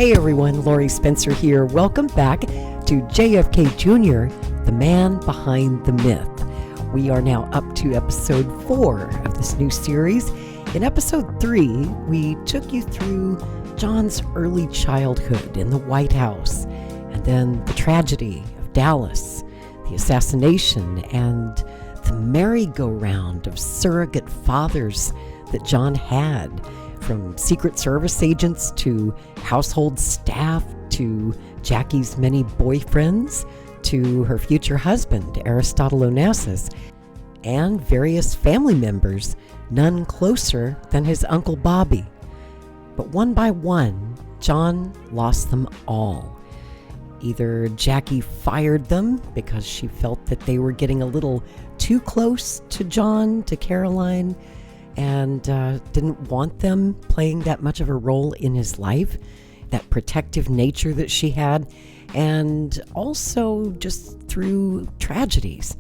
Hey everyone, Lori Spencer here. Welcome back to JFK Jr., the man behind the myth. We are now up to episode 4 of this new series. In episode 3, we took you through John's early childhood in the White House, and then the tragedy of Dallas, the assassination, and the merry-go-round of surrogate fathers that John had, from Secret Service agents to household staff to Jackie's many boyfriends to her future husband, Aristotle Onassis, and various family members, none closer than his Uncle Bobby. But one by one, John lost them all. Either Jackie fired them because she felt that they were getting a little too close to John, to Caroline, and didn't want them playing that much of a role in his life, that protective nature that she had, and also just through tragedies.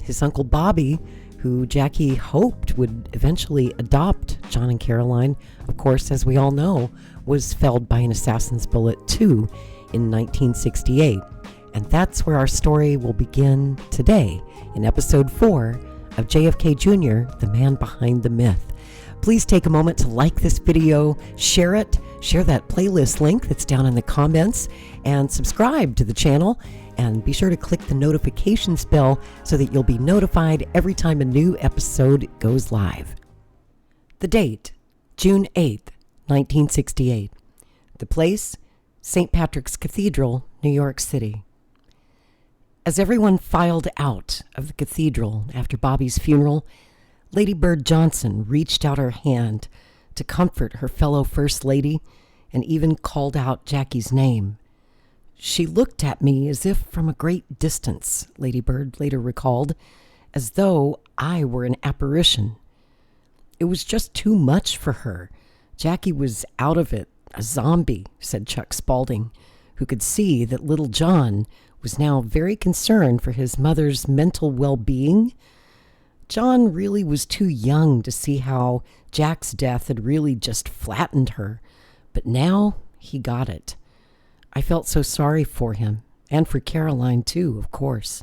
His Uncle Bobby, who Jackie hoped would eventually adopt John and Caroline, of course, as we all know, was felled by an assassin's bullet too in 1968. And that's where our story will begin today in episode 4 of JFK Jr., the man behind the myth. Please take a moment to like this video, share it, share that playlist link that's down in the comments, and subscribe to the channel. And be sure to click the notifications bell so that you'll be notified every time a new episode goes live. The date, June 8th, 1968. The place, St. Patrick's Cathedral, New York City. As everyone filed out of the cathedral after Bobby's funeral, Lady Bird Johnson reached out her hand to comfort her fellow First Lady and even called out Jackie's name. She looked at me as if from a great distance, Lady Bird later recalled, as though I were an apparition. It was just too much for her. Jackie was out of it, a zombie, said Chuck Spaulding, who could see that little John was now very concerned for his mother's mental well-being. John really was too young to see how Jack's death had really just flattened her, but now he got it. I felt so sorry for him, and for Caroline too, of course.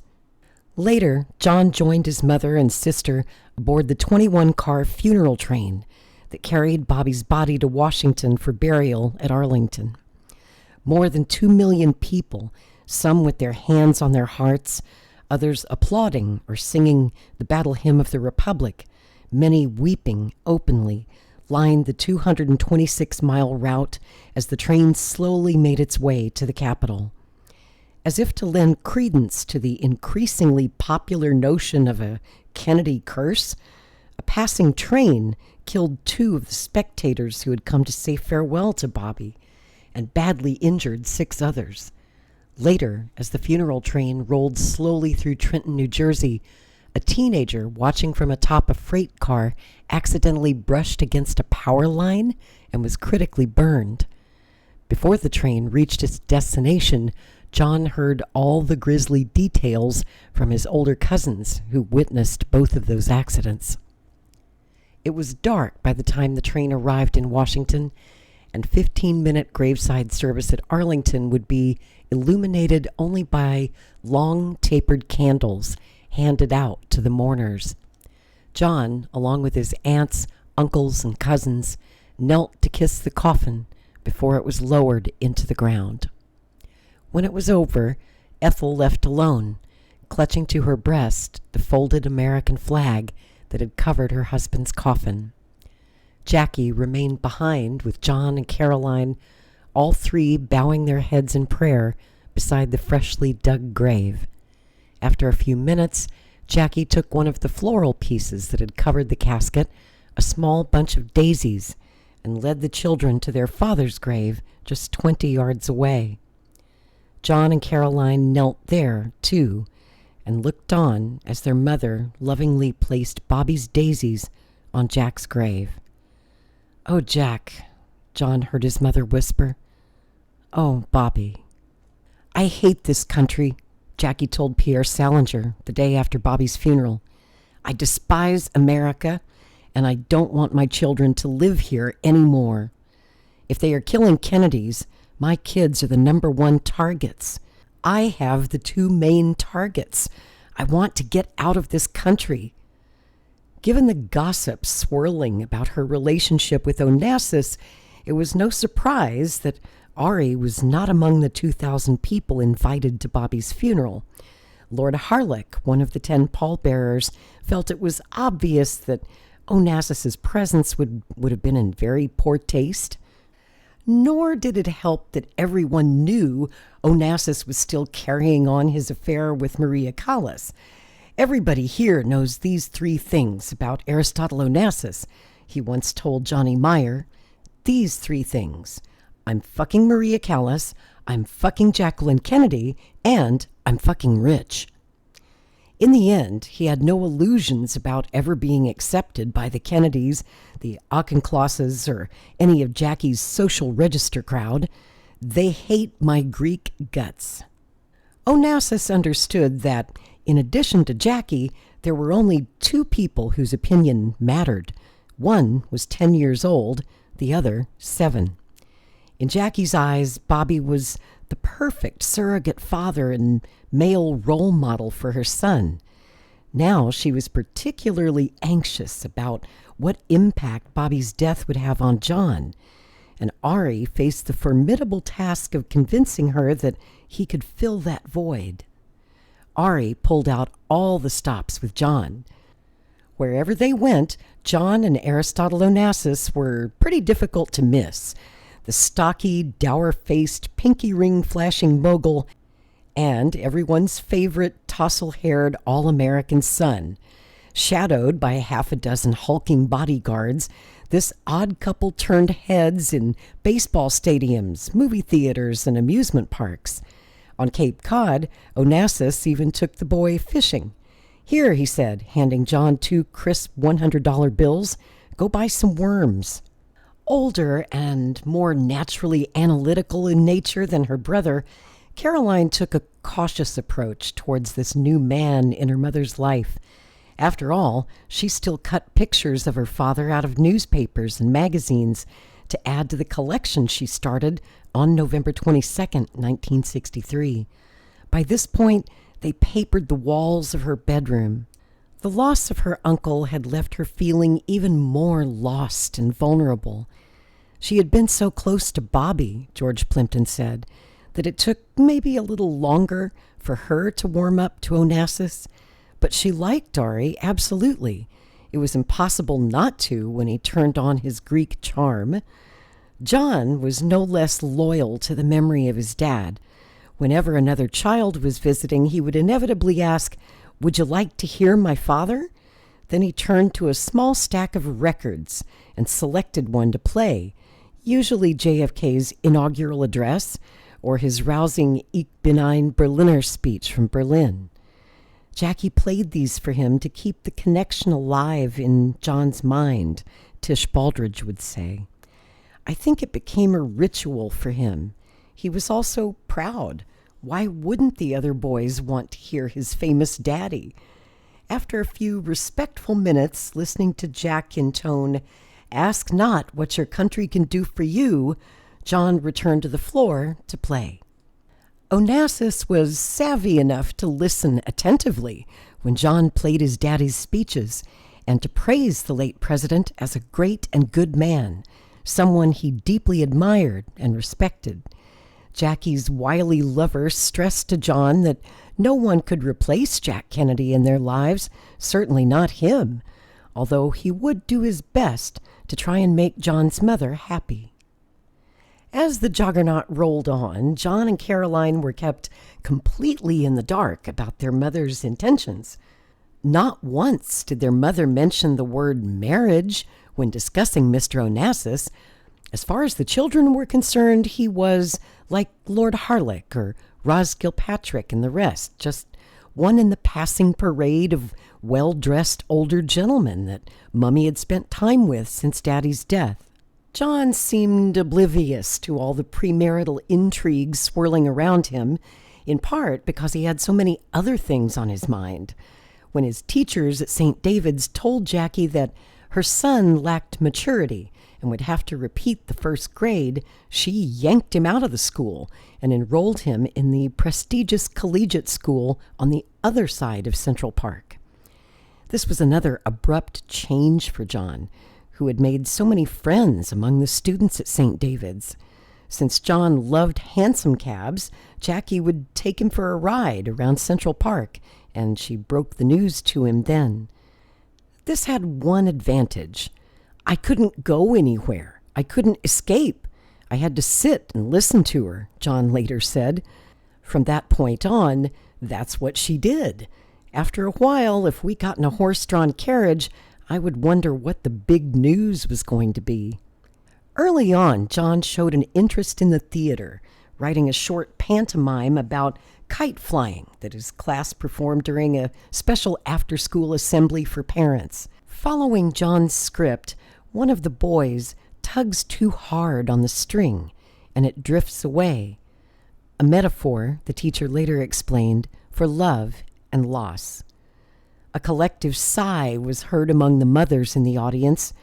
Later, John joined his mother and sister aboard the 21-car funeral train that carried Bobby's body to Washington for burial at Arlington. More than 2 million people, some with their hands on their hearts, others applauding or singing the battle hymn of the Republic, many weeping openly, lined the 226-mile route as the train slowly made its way to the Capitol. As if to lend credence to the increasingly popular notion of a Kennedy curse, a passing train killed 2 of the spectators who had come to say farewell to Bobby, and badly injured 6 others. Later, as the funeral train rolled slowly through Trenton, New Jersey, a teenager watching from atop a freight car accidentally brushed against a power line and was critically burned. Before the train reached its destination, John heard all the grisly details from his older cousins who witnessed both of those accidents. It was dark by the time the train arrived in Washington, and 15-minute graveside service at Arlington would be illuminated only by long tapered candles handed out to the mourners. John, along with his aunts, uncles, and cousins, knelt to kiss the coffin before it was lowered into the ground. When it was over, Ethel left alone, clutching to her breast the folded American flag that had covered her husband's coffin. Jackie remained behind with John and Caroline, all 3 bowing their heads in prayer beside the freshly dug grave. After a few minutes, Jackie took one of the floral pieces that had covered the casket, a small bunch of daisies, and led the children to their father's grave just 20 yards away. John and Caroline knelt there, too, and looked on as their mother lovingly placed Bobby's daisies on Jack's grave. "Oh, Jack," John heard his mother whisper. "Oh, Bobby." "I hate this country," Jackie told Pierre Salinger the day after Bobby's funeral. "I despise America, and I don't want my children to live here anymore. If they are killing Kennedys, my kids are the number one targets. I have the two main targets. I want to get out of this country." Given the gossip swirling about her relationship with Onassis, it was no surprise that Ari was not among the 2,000 people invited to Bobby's funeral. Lord Harlech, one of the 10 pallbearers, felt it was obvious that Onassis's presence would have been in very poor taste. Nor did it help that everyone knew Onassis was still carrying on his affair with Maria Callas. "Everybody here knows these 3 things about Aristotle Onassis," he once told Johnny Meyer. "These 3 things. I'm fucking Maria Callas, I'm fucking Jacqueline Kennedy, and I'm fucking rich." In the end, he had no illusions about ever being accepted by the Kennedys, the Auchinclosses, or any of Jackie's social register crowd. They hate my Greek guts. Onassis understood that, in addition to Jackie, there were only 2 people whose opinion mattered. One was 10 years old, the other 7. In Jackie's eyes, Bobby was the perfect surrogate father and male role model for her son. Now she was particularly anxious about what impact Bobby's death would have on John, and Ari faced the formidable task of convincing her that he could fill that void. Ari pulled out all the stops with John. Wherever they went, John and Aristotle Onassis were pretty difficult to miss. The stocky, dour-faced, pinky-ring-flashing mogul, and everyone's favorite tousle-haired all-American son. Shadowed by 6 hulking bodyguards, this odd couple turned heads in baseball stadiums, movie theaters, and amusement parks. On Cape Cod, Onassis even took the boy fishing. "Here," he said, handing John 2 crisp $100 bills, "go buy some worms." Older and more naturally analytical in nature than her brother, Caroline took a cautious approach towards this new man in her mother's life. After all, she still cut pictures of her father out of newspapers and magazines to add to the collection she started on November 22nd, 1963. By this point, they papered the walls of her bedroom. The loss of her uncle had left her feeling even more lost and vulnerable. She had been so close to Bobby, George Plimpton said, that it took maybe a little longer for her to warm up to Onassis. But she liked Ari, absolutely. It was impossible not to when he turned on his Greek charm. John was no less loyal to the memory of his dad. Whenever another child was visiting, he would inevitably ask, "Would you like to hear my father?" Then he turned to a small stack of records and selected one to play, usually JFK's inaugural address or his rousing Ich bin ein Berliner speech from Berlin. Jackie played these for him to keep the connection alive in John's mind, Tish Baldridge would say. I think it became a ritual for him. He was also proud. Why wouldn't the other boys want to hear his famous daddy? After a few respectful minutes listening to Jack intone, "Ask not what your country can do for you," John returned to the floor to play. Onassis was savvy enough to listen attentively when John played his daddy's speeches and to praise the late president as a great and good man, someone he deeply admired and respected. Jackie's wily lover stressed to John that no one could replace Jack Kennedy in their lives, certainly not him, although he would do his best to try and make John's mother happy. As the juggernaut rolled on, John and Caroline were kept completely in the dark about their mother's intentions. Not once did their mother mention the word marriage when discussing Mr. Onassis. As far as the children were concerned, he was like Lord Harlech or Ros Gilpatrick and the rest, just one in the passing parade of well-dressed older gentlemen that Mummy had spent time with since Daddy's death. John seemed oblivious to all the premarital intrigues swirling around him, in part because he had so many other things on his mind. When his teachers at St. David's told Jackie that her son lacked maturity and would have to repeat the first grade, she yanked him out of the school and enrolled him in the prestigious collegiate school on the other side of Central Park. This was another abrupt change for John, who had made so many friends among the students at St. David's. Since John loved hansom cabs, Jackie would take him for a ride around Central Park, and she broke the news to him then. This had one advantage. I couldn't go anywhere. I couldn't escape. I had to sit and listen to her, John later said. From that point on, that's what she did. After a while, if we got in a horse-drawn carriage, I would wonder what the big news was going to be. Early on, John showed an interest in the theater, writing a short pantomime about kite flying that his class performed during a special after-school assembly for parents. Following John's script, one of the boys tugs too hard on the string, and it drifts away. A metaphor, the teacher later explained, for love and loss. A collective sigh was heard among the mothers in the audience.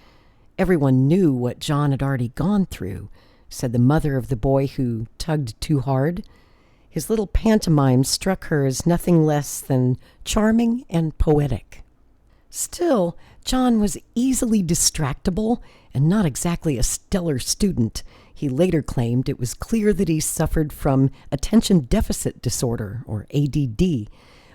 Everyone knew what John had already gone through, said the mother of the boy who tugged too hard. His little pantomime struck her as nothing less than charming and poetic. Still, John was easily distractible and not exactly a stellar student. He later claimed it was clear that he suffered from attention deficit disorder, or ADD,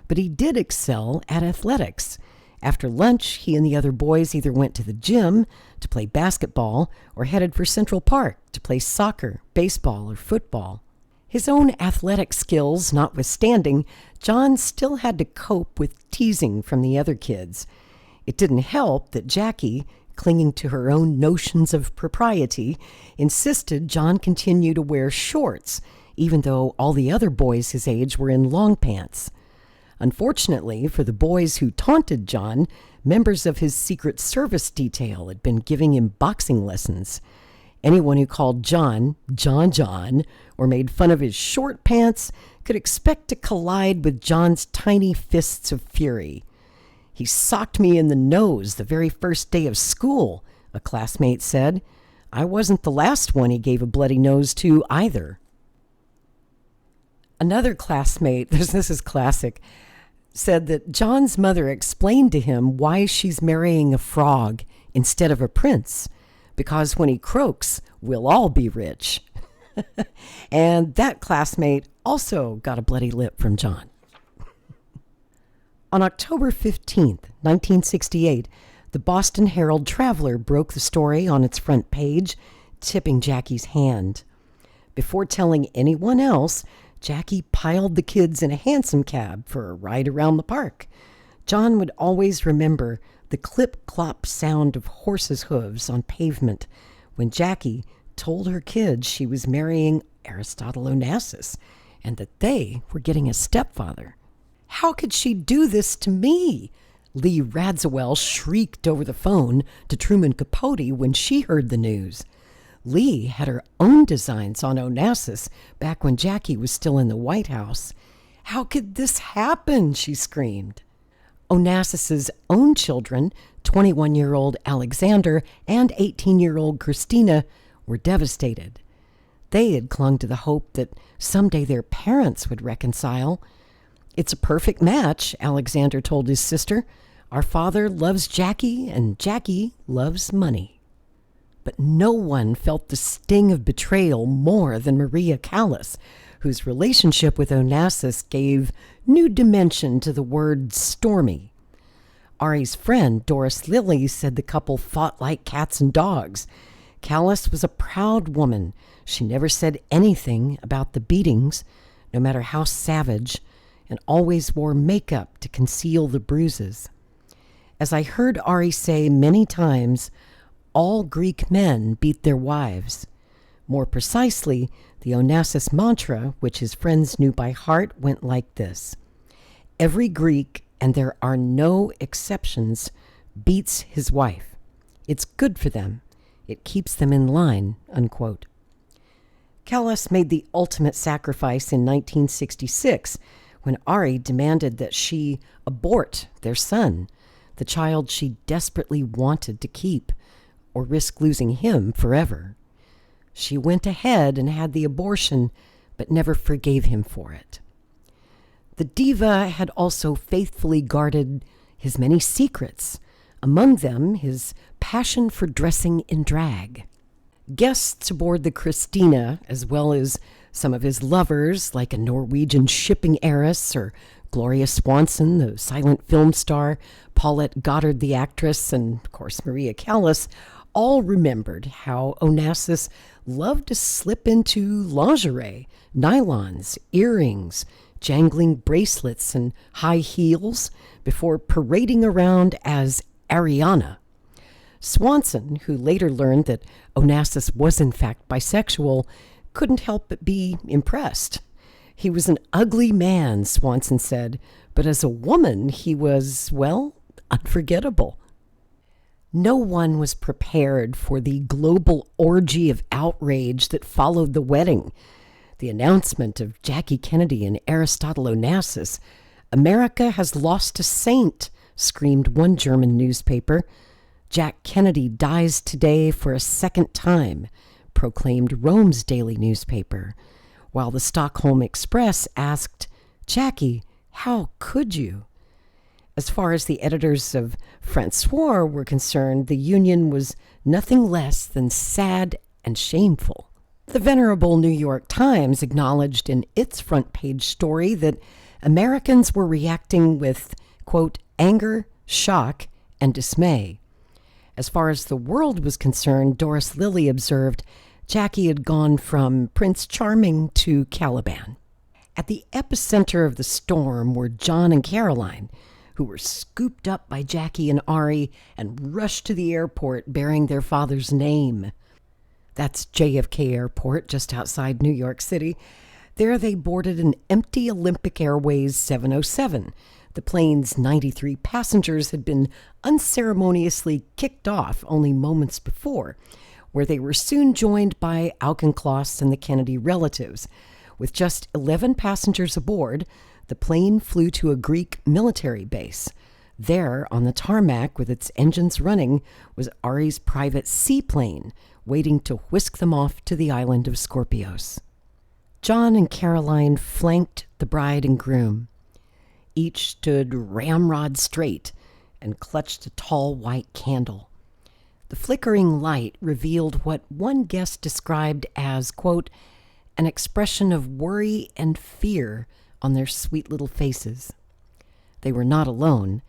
but he did excel at athletics. After lunch, he and the other boys either went to the gym to play basketball or headed for Central Park to play soccer, baseball, or football. His own athletic skills notwithstanding, John still had to cope with teasing from the other kids. It didn't help that Jackie, clinging to her own notions of propriety, insisted John continue to wear shorts, even though all the other boys his age were in long pants. Unfortunately for the boys who taunted John, members of his Secret Service detail had been giving him boxing lessons. Anyone who called John, John, or made fun of his short pants could expect to collide with John's tiny fists of fury. "He socked me in the nose the very first day of school," a classmate said. "I wasn't the last one he gave a bloody nose to either." Another classmate, this is classic, said that John's mother explained to him why she's marrying a frog instead of a prince, because when he croaks, we'll all be rich. And that classmate also got a bloody lip from John. On October 15th, 1968, the Boston Herald Traveler broke the story on its front page, tipping Jackie's hand. Before telling anyone else, Jackie piled the kids in a hansom cab for a ride around the park. John would always remember the clip-clop sound of horses' hooves on pavement when Jackie told her kids she was marrying Aristotle Onassis and that they were getting a stepfather. "How could she do this to me?" Lee Radziwill shrieked over the phone to Truman Capote when she heard the news. Lee had her own designs on Onassis back when Jackie was still in the White House. "How could this happen?" she screamed. Onassis's own children, 21-year-old Alexander and 18-year-old Christina, were devastated. They had clung to the hope that someday their parents would reconcile. "It's a perfect match," Alexander told his sister. "Our father loves Jackie, and Jackie loves money." But no one felt the sting of betrayal more than Maria Callas, whose relationship with Onassis gave new dimension to the word stormy. Ari's friend, Doris Lilly, said the couple fought like cats and dogs. Callas was a proud woman. She never said anything about the beatings, no matter how savage, and always wore makeup to conceal the bruises. As I heard Ari say many times, all Greek men beat their wives. More precisely, the Onassis mantra, which his friends knew by heart, went like this: "Every Greek, and there are no exceptions, beats his wife. It's good for them. It keeps them in line," unquote. Callas made the ultimate sacrifice in 1966 when Ari demanded that she abort their son, the child she desperately wanted to keep. or risk losing him forever. She went ahead and had the abortion, but never forgave him for it. The diva had also faithfully guarded his many secrets, among them his passion for dressing in drag. Guests aboard the Christina, as well as some of his lovers, like a Norwegian shipping heiress or Gloria Swanson, the silent film star, Paulette Goddard, the actress, and, of course, Maria Callas, all remembered how Onassis loved to slip into lingerie, nylons, earrings, jangling bracelets, and high heels before parading around as Ariana. Swanson, who later learned that Onassis was in fact bisexual, couldn't help but be impressed. He was an ugly man, Swanson said, but as a woman he was, well, unforgettable. No one was prepared for the global orgy of outrage that followed the wedding. The announcement of Jackie Kennedy and Aristotle Onassis. "America has lost a saint," screamed one German newspaper. "Jack Kennedy dies today for a second time," proclaimed Rome's daily newspaper, while the Stockholm Express asked, "Jackie, how could you?" As far as the editors of Francois were concerned, the union was nothing less than sad and shameful. The venerable New York Times acknowledged in its front page story that Americans were reacting with, quote, anger, shock, and dismay. As far as the world was concerned, Doris Lilly observed, Jackie had gone from Prince Charming to Caliban. At the epicenter of the storm were John and Caroline, who were scooped up by Jackie and Ari and rushed to the airport bearing their father's name. That's JFK Airport, just outside New York City. There they boarded an empty Olympic Airways 707. The plane's 93 passengers had been unceremoniously kicked off only moments before, where they were soon joined by Auchincloss and the Kennedy relatives. With just 11 passengers aboard, the plane flew to a Greek military base. There, on the tarmac with its engines running, was Ari's private seaplane, waiting to whisk them off to the island of Scorpios. John and Caroline flanked the bride and groom. Each stood ramrod straight and clutched a tall white candle. The flickering light revealed what one guest described as, quote, an expression of worry and fear on their sweet little faces. They were not alone.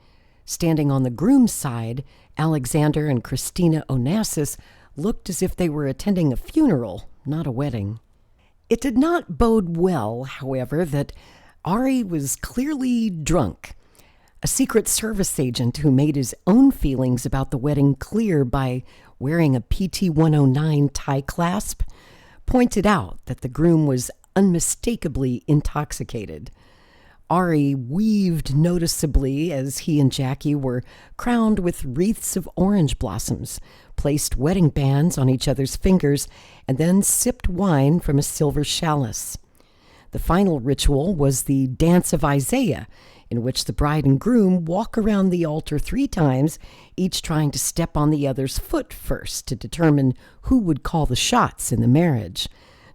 Standing on the groom's side, Alexander and Christina Onassis looked as if they were attending a funeral, not a wedding. It did not bode well, however, that Ari was clearly drunk. A Secret Service agent who made his own feelings about the wedding clear by wearing a PT-109 tie clasp pointed out that the groom was unmistakably intoxicated. Ari weaved noticeably as he and Jackie were crowned with wreaths of orange blossoms, placed wedding bands on each other's fingers, and then sipped wine from a silver chalice. The final ritual was the Dance of Isaiah, in which the bride and groom walk around the altar 3 times, each trying to step on the other's foot first to determine who would call the shots in the marriage.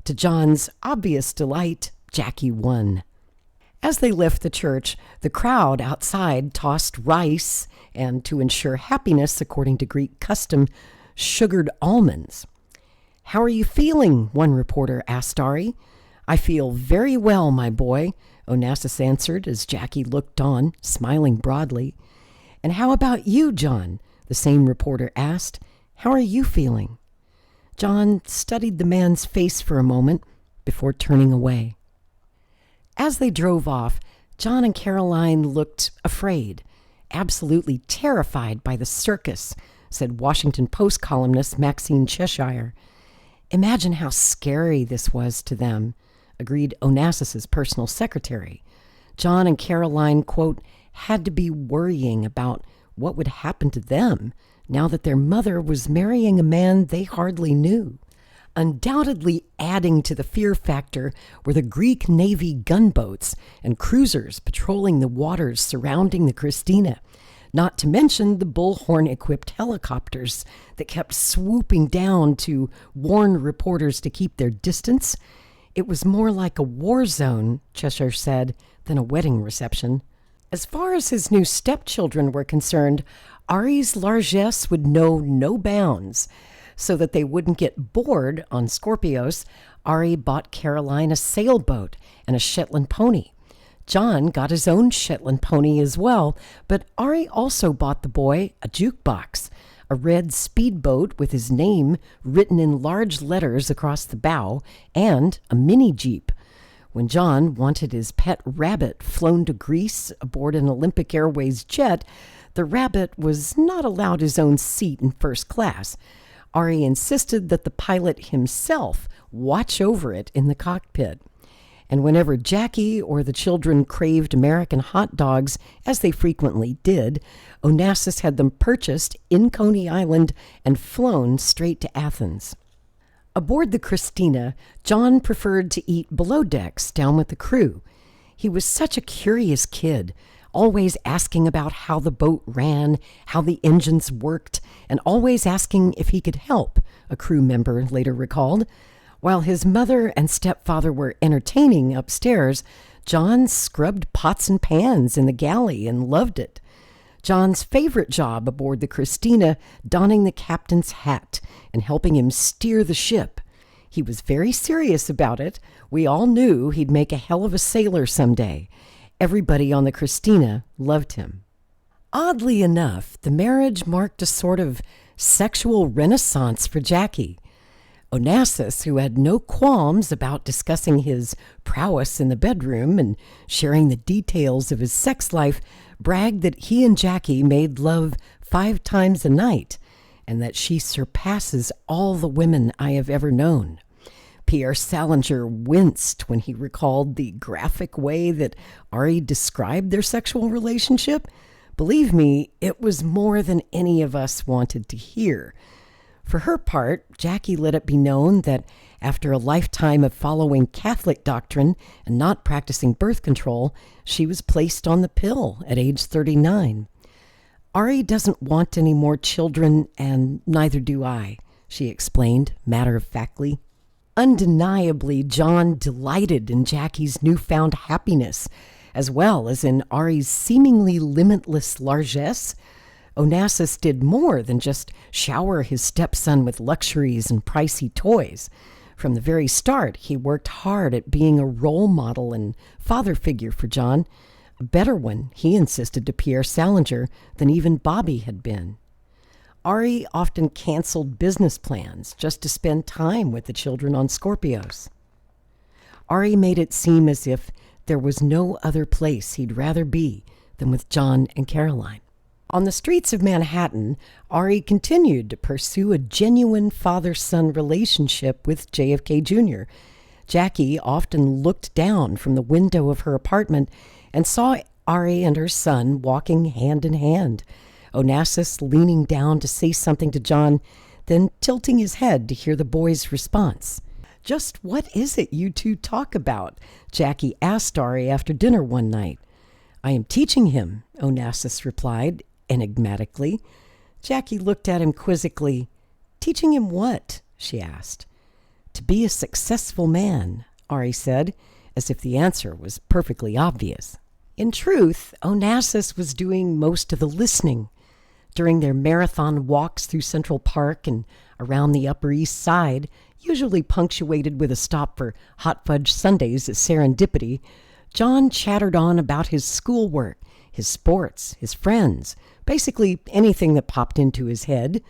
To John's obvious delight, Jackie won. As they left the church, the crowd outside tossed rice and, to ensure happiness according to Greek custom, sugared almonds. "How are you feeling?" one reporter asked Ari. "I feel very well, my boy," Onassis answered as Jackie looked on, smiling broadly. "And how about you, John?" the same reporter asked. "How are you feeling?" John studied the man's face for a moment before turning away. As they drove off, John and Caroline looked afraid, absolutely terrified by the circus, said Washington Post columnist Maxine Cheshire. "Imagine how scary this was to them," agreed Onassis's personal secretary. John and Caroline, quote, had to be worrying about what would happen to them now that their mother was marrying a man they hardly knew. Undoubtedly adding to the fear factor were the Greek Navy gunboats and cruisers patrolling the waters surrounding the Christina. not to mention the bullhorn-equipped helicopters that kept swooping down to warn reporters to keep their distance. It was more like a war zone, Cheshire said, than a wedding reception. As far as his new stepchildren were concerned, Ari's largesse would know no bounds. So that they wouldn't get bored on Scorpios, Ari bought Caroline a sailboat and a Shetland pony. John got his own Shetland pony as well, but Ari also bought the boy a jukebox, a red speedboat with his name written in large letters across the bow, and a mini Jeep. When John wanted his pet rabbit flown to Greece aboard an Olympic Airways jet, the rabbit was not allowed his own seat in first class. Ari insisted that the pilot himself watch over it in the cockpit. And whenever Jackie or the children craved American hot dogs, as they frequently did, Onassis had them purchased in Coney Island and flown straight to Athens. Aboard the Christina, John preferred to eat below decks down with the crew. He was such a curious kid, always asking about how the boat ran, how the engines worked, and always asking if he could help, a crew member later recalled. While his mother and stepfather were entertaining upstairs, John scrubbed pots and pans in the galley and loved it. John's favorite job aboard the Christina, donning the captain's hat and helping him steer the ship. He was very serious about it. We all knew he'd make a hell of a sailor someday. Everybody on the Christina loved him. Oddly enough, the marriage marked a sort of sexual renaissance for Jackie. Onassis, who had no qualms about discussing his prowess in the bedroom and sharing the details of his sex life, bragged that he and Jackie made love 5 times a night and that she surpasses all the women I have ever known. Pierre Salinger winced when he recalled the graphic way that Ari described their sexual relationship. Believe me, it was more than any of us wanted to hear. For her part, Jackie let it be known that after a lifetime of following Catholic doctrine and not practicing birth control, she was placed on the pill at age 39. Ari doesn't want any more children, and neither do I, she explained matter-of-factly. Undeniably, John delighted in Jackie's newfound happiness, as well as in Ari's seemingly limitless largesse. Onassis did more than just shower his stepson with luxuries and pricey toys. From the very start, he worked hard at being a role model and father figure for John, a better one, he insisted to Pierre Salinger, than even Bobby had been. Ari often canceled business plans just to spend time with the children on Scorpios. Ari made it seem as if there was no other place he'd rather be than with John and Caroline. On the streets of Manhattan, Ari continued to pursue a genuine father-son relationship with JFK Jr. Jackie often looked down from the window of her apartment and saw Ari and her son walking hand in hand, Onassis leaning down to say something to John, then tilting his head to hear the boy's response. "Just what is it you two talk about?" Jackie asked Ari after dinner one night. "I am teaching him," Onassis replied enigmatically. Jackie looked at him quizzically. "Teaching him what?" she asked. "To be a successful man," Ari said, as if the answer was perfectly obvious. In truth, Onassis was doing most of the listening. During their marathon walks through Central Park and around the Upper East Side, usually punctuated with a stop for hot fudge sundaes at Serendipity, John chattered on about his schoolwork, his sports, his friends, basically anything that popped into his head.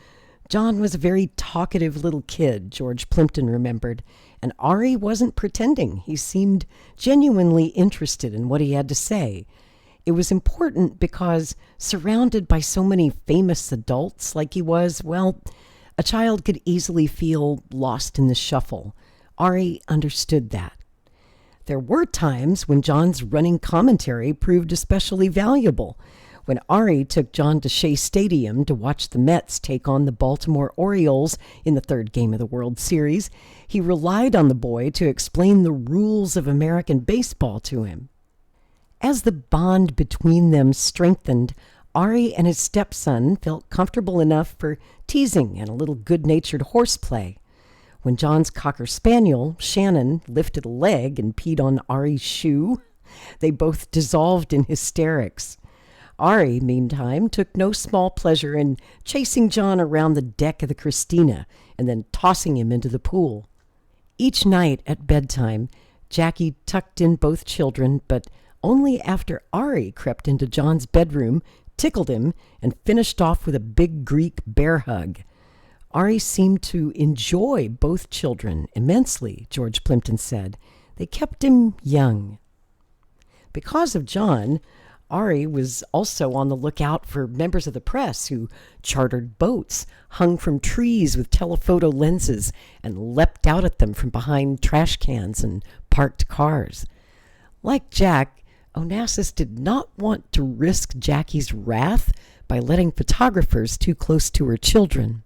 John was a very talkative little kid, George Plimpton remembered, and Ari wasn't pretending. He seemed genuinely interested in what he had to say. It was important because, surrounded by so many famous adults like he was, well, a child could easily feel lost in the shuffle. Ari understood that. There were times when John's running commentary proved especially valuable. When Ari took John to Shea Stadium to watch the Mets take on the Baltimore Orioles in the 3rd game of the World Series, he relied on the boy to explain the rules of American baseball to him. As the bond between them strengthened, Ari and his stepson felt comfortable enough for teasing and a little good-natured horseplay. When John's cocker spaniel, Shannon, lifted a leg and peed on Ari's shoe, they both dissolved in hysterics. Ari, meantime, took no small pleasure in chasing John around the deck of the Christina and then tossing him into the pool. Each night at bedtime, Jackie tucked in both children, but only after Ari crept into John's bedroom, tickled him, and finished off with a big Greek bear hug. Ari seemed to enjoy both children immensely, George Plimpton said. They kept him young. Because of John, Ari was also on the lookout for members of the press who chartered boats, hung from trees with telephoto lenses, and leapt out at them from behind trash cans and parked cars. Like Jack, Onassis did not want to risk Jackie's wrath by letting photographers too close to her children.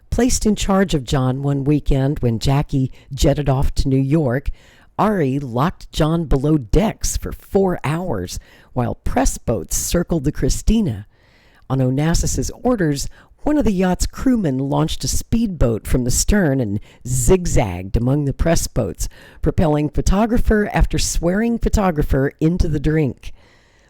Placed in charge of John one weekend when Jackie jetted off to New York, Ari locked John below decks for 4 hours while press boats circled the Christina. On Onassis's orders, one of the yacht's crewmen launched a speedboat from the stern and zigzagged among the press boats, propelling photographer after swearing photographer into the drink.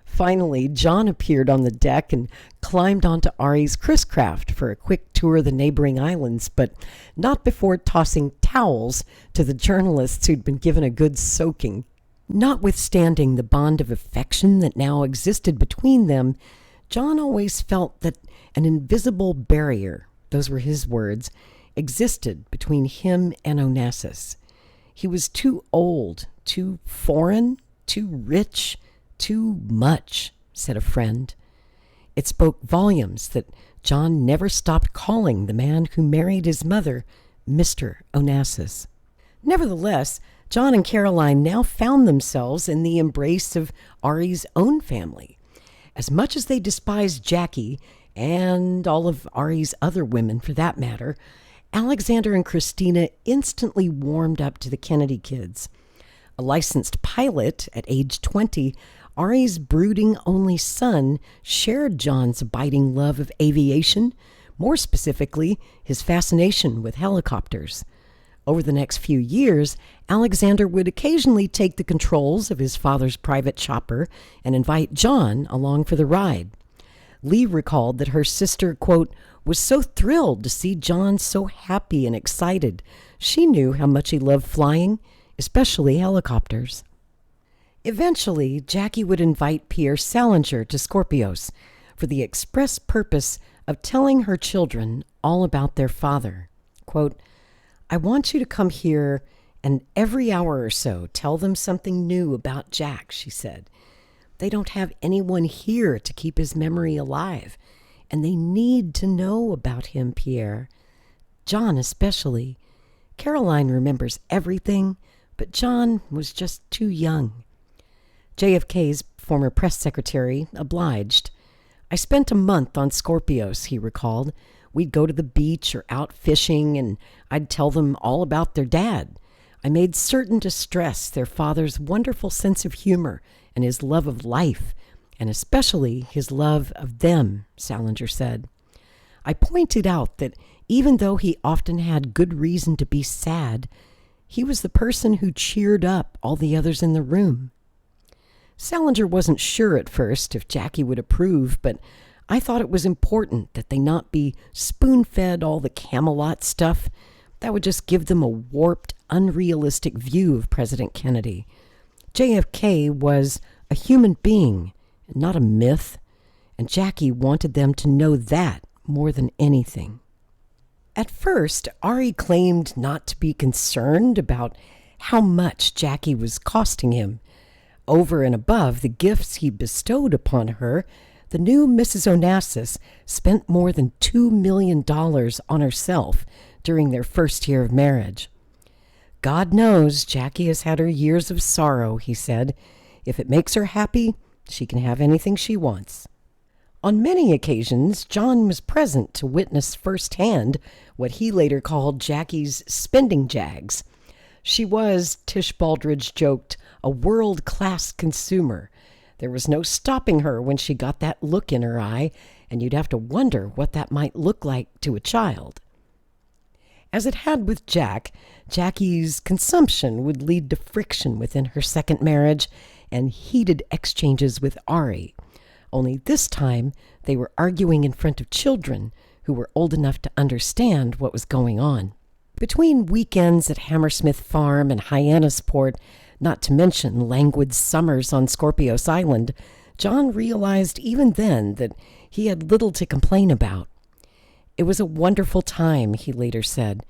Finally, John appeared on the deck and climbed onto Ari's Chris-craft for a quick tour of the neighboring islands, but not before tossing towels to the journalists who'd been given a good soaking. Notwithstanding the bond of affection that now existed between them, John always felt that an invisible barrier, those were his words, existed between him and Onassis. He was too old, too foreign, too rich, too much, said a friend. It spoke volumes that John never stopped calling the man who married his mother Mr. Onassis. Nevertheless, John and Caroline now found themselves in the embrace of Ari's own family. As much as they despised Jackie, and all of Ari's other women for that matter, Alexander and Christina instantly warmed up to the Kennedy kids. A licensed pilot at age 20, Ari's brooding only son shared John's abiding love of aviation, more specifically, his fascination with helicopters. Over the next few years, Alexander would occasionally take the controls of his father's private chopper and invite John along for the ride. Lee recalled that her sister, quote, was so thrilled to see John so happy and excited. She knew how much he loved flying, especially helicopters. Eventually, Jackie would invite Pierre Salinger to Scorpios for the express purpose of telling her children all about their father. Quote, I want you to come here and every hour or so tell them something new about Jack, she said. They don't have anyone here to keep his memory alive, and they need to know about him, Pierre. John especially. Caroline remembers everything, but John was just too young. JFK's former press secretary obliged. I spent a month on Scorpios, he recalled. We'd go to the beach or out fishing, and I'd tell them all about their dad. I made certain to stress their father's wonderful sense of humor and his love of life, and especially his love of them, Salinger said. I pointed out that even though he often had good reason to be sad, he was the person who cheered up all the others in the room. Salinger wasn't sure at first if Jackie would approve, but I thought it was important that they not be spoon-fed all the Camelot stuff. That would just give them a warped, unrealistic view of President Kennedy. JFK was a human being, not a myth, and Jackie wanted them to know that more than anything. At first, Ari claimed not to be concerned about how much Jackie was costing him. Over and above the gifts he bestowed upon her, the new Mrs. Onassis spent more than $2 million on herself during their first year of marriage. God knows Jackie has had her years of sorrow, he said. If it makes her happy, she can have anything she wants. On many occasions, John was present to witness firsthand what he later called Jackie's spending jags. She was, Tish Baldridge joked, a world-class consumer. There was no stopping her when she got that look in her eye, and you'd have to wonder what that might look like to a child. As it had with Jack, Jackie's consumption would lead to friction within her second marriage and heated exchanges with Ari. Only this time, they were arguing in front of children who were old enough to understand what was going on. Between weekends at Hammersmith Farm and Hyannisport, not to mention languid summers on Scorpios Island, John realized even then that he had little to complain about. It was a wonderful time, he later said.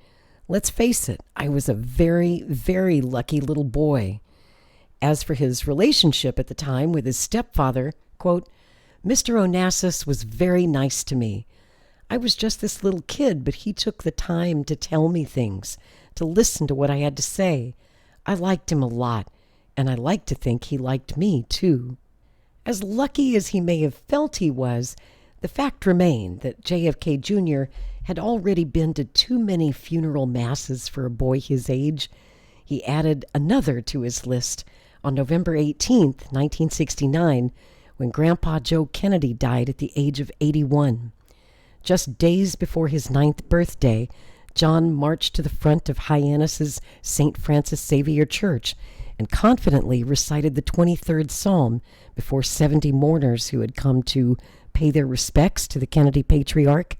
Let's face it, I was a very, very lucky little boy. As for his relationship at the time with his stepfather, quote, Mr. Onassis was very nice to me. I was just this little kid, but he took the time to tell me things, to listen to what I had to say. I liked him a lot, and I like to think he liked me too. As lucky as he may have felt he was, the fact remained that JFK Jr. had already been to too many funeral masses for a boy his age. He added another to his list on November 18th, 1969, when Grandpa Joe Kennedy died at the age of 81. Just days before his 9th birthday, John marched to the front of Hyannis's St. Francis Xavier Church and confidently recited the 23rd Psalm before 70 mourners who had come to pay their respects to the Kennedy patriarch.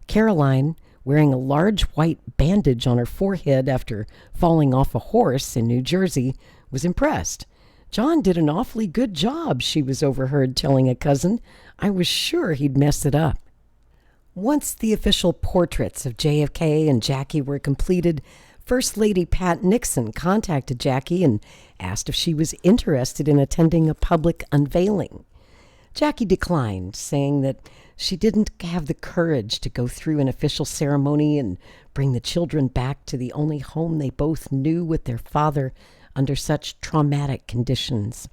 Caroline, wearing a large white bandage on her forehead after falling off a horse in New Jersey, was impressed. John did an awfully good job, she was overheard telling a cousin. I was sure he'd mess it up. Once the official portraits of JFK and Jackie were completed, First Lady Pat Nixon contacted Jackie and asked if she was interested in attending a public unveiling. Jackie declined, saying that she didn't have the courage to go through an official ceremony and bring the children back to the only home they both knew with their father under such traumatic conditions.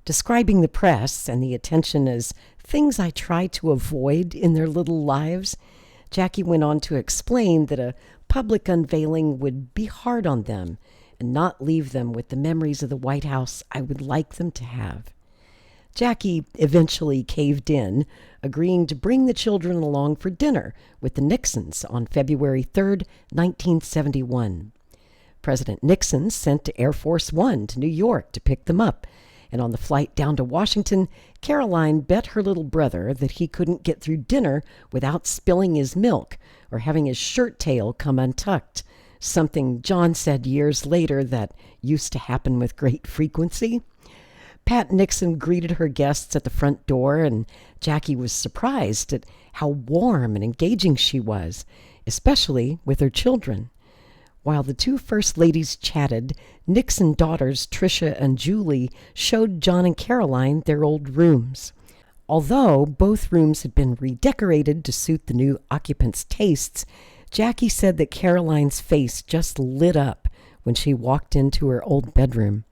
Describing the press and the attention as things I try to avoid in their little lives, Jackie went on to explain that a public unveiling would be hard on them and not leave them with the memories of the White House I would like them to have. Jackie eventually caved in, agreeing to bring the children along for dinner with the Nixons on February 3rd, 1971. President Nixon sent to Air Force One to New York to pick them up, and on the flight down to Washington, Caroline bet her little brother that he couldn't get through dinner without spilling his milk or having his shirt tail come untucked, something John said years later that used to happen with great frequency. Pat Nixon greeted her guests at the front door, and Jackie was surprised at how warm and engaging she was, especially with her children. While the two first ladies chatted, Nixon daughters Tricia and Julie showed John and Caroline their old rooms. Although both rooms had been redecorated to suit the new occupants' tastes, Jackie said that Caroline's face just lit up when she walked into her old bedroom.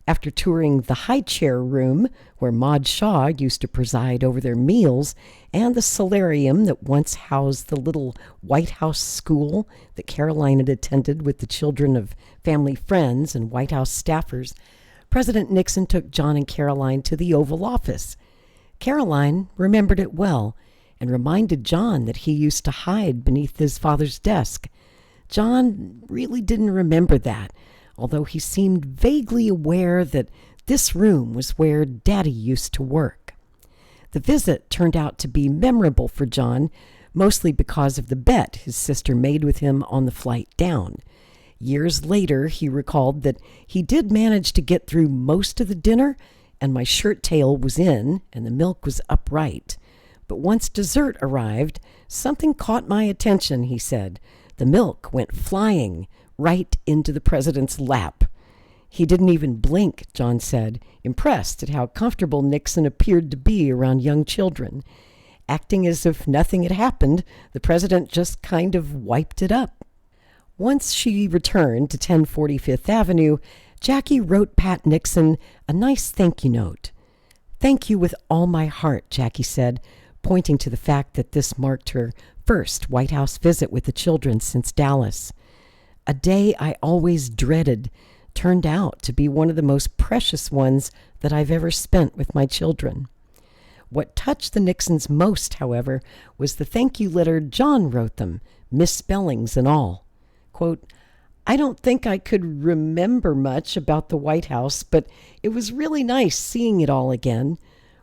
After touring the high chair room, where Maud Shaw used to preside over their meals, and the solarium that once housed the little White House school that Caroline had attended with the children of family friends and White House staffers, President Nixon took John and Caroline to the Oval Office. Caroline remembered it well and reminded John that he used to hide beneath his father's desk. John really didn't remember that, although he seemed vaguely aware that this room was where Daddy used to work. The visit turned out to be memorable for John, mostly because of the bet his sister made with him on the flight down. Years later, he recalled that he did manage to get through most of the dinner, and my shirt tail was in, and the milk was upright. But once dessert arrived, something caught my attention, he said. The milk went flying right into the president's lap. He didn't even blink, John said, impressed at how comfortable Nixon appeared to be around young children. Acting as if nothing had happened, the president just kind of wiped it up. Once she returned to 1040 Fifth Avenue, Jackie wrote Pat Nixon a nice thank you note. "Thank you with all my heart," Jackie said, pointing to the fact that this marked her first White House visit with the children since Dallas. "A day I always dreaded, turned out to be one of the most precious ones that I've ever spent with my children. What touched the Nixons most, however, was the thank you letter John wrote them, misspellings and all. Quote, I don't think I could remember much about the White House, but it was really nice seeing it all again.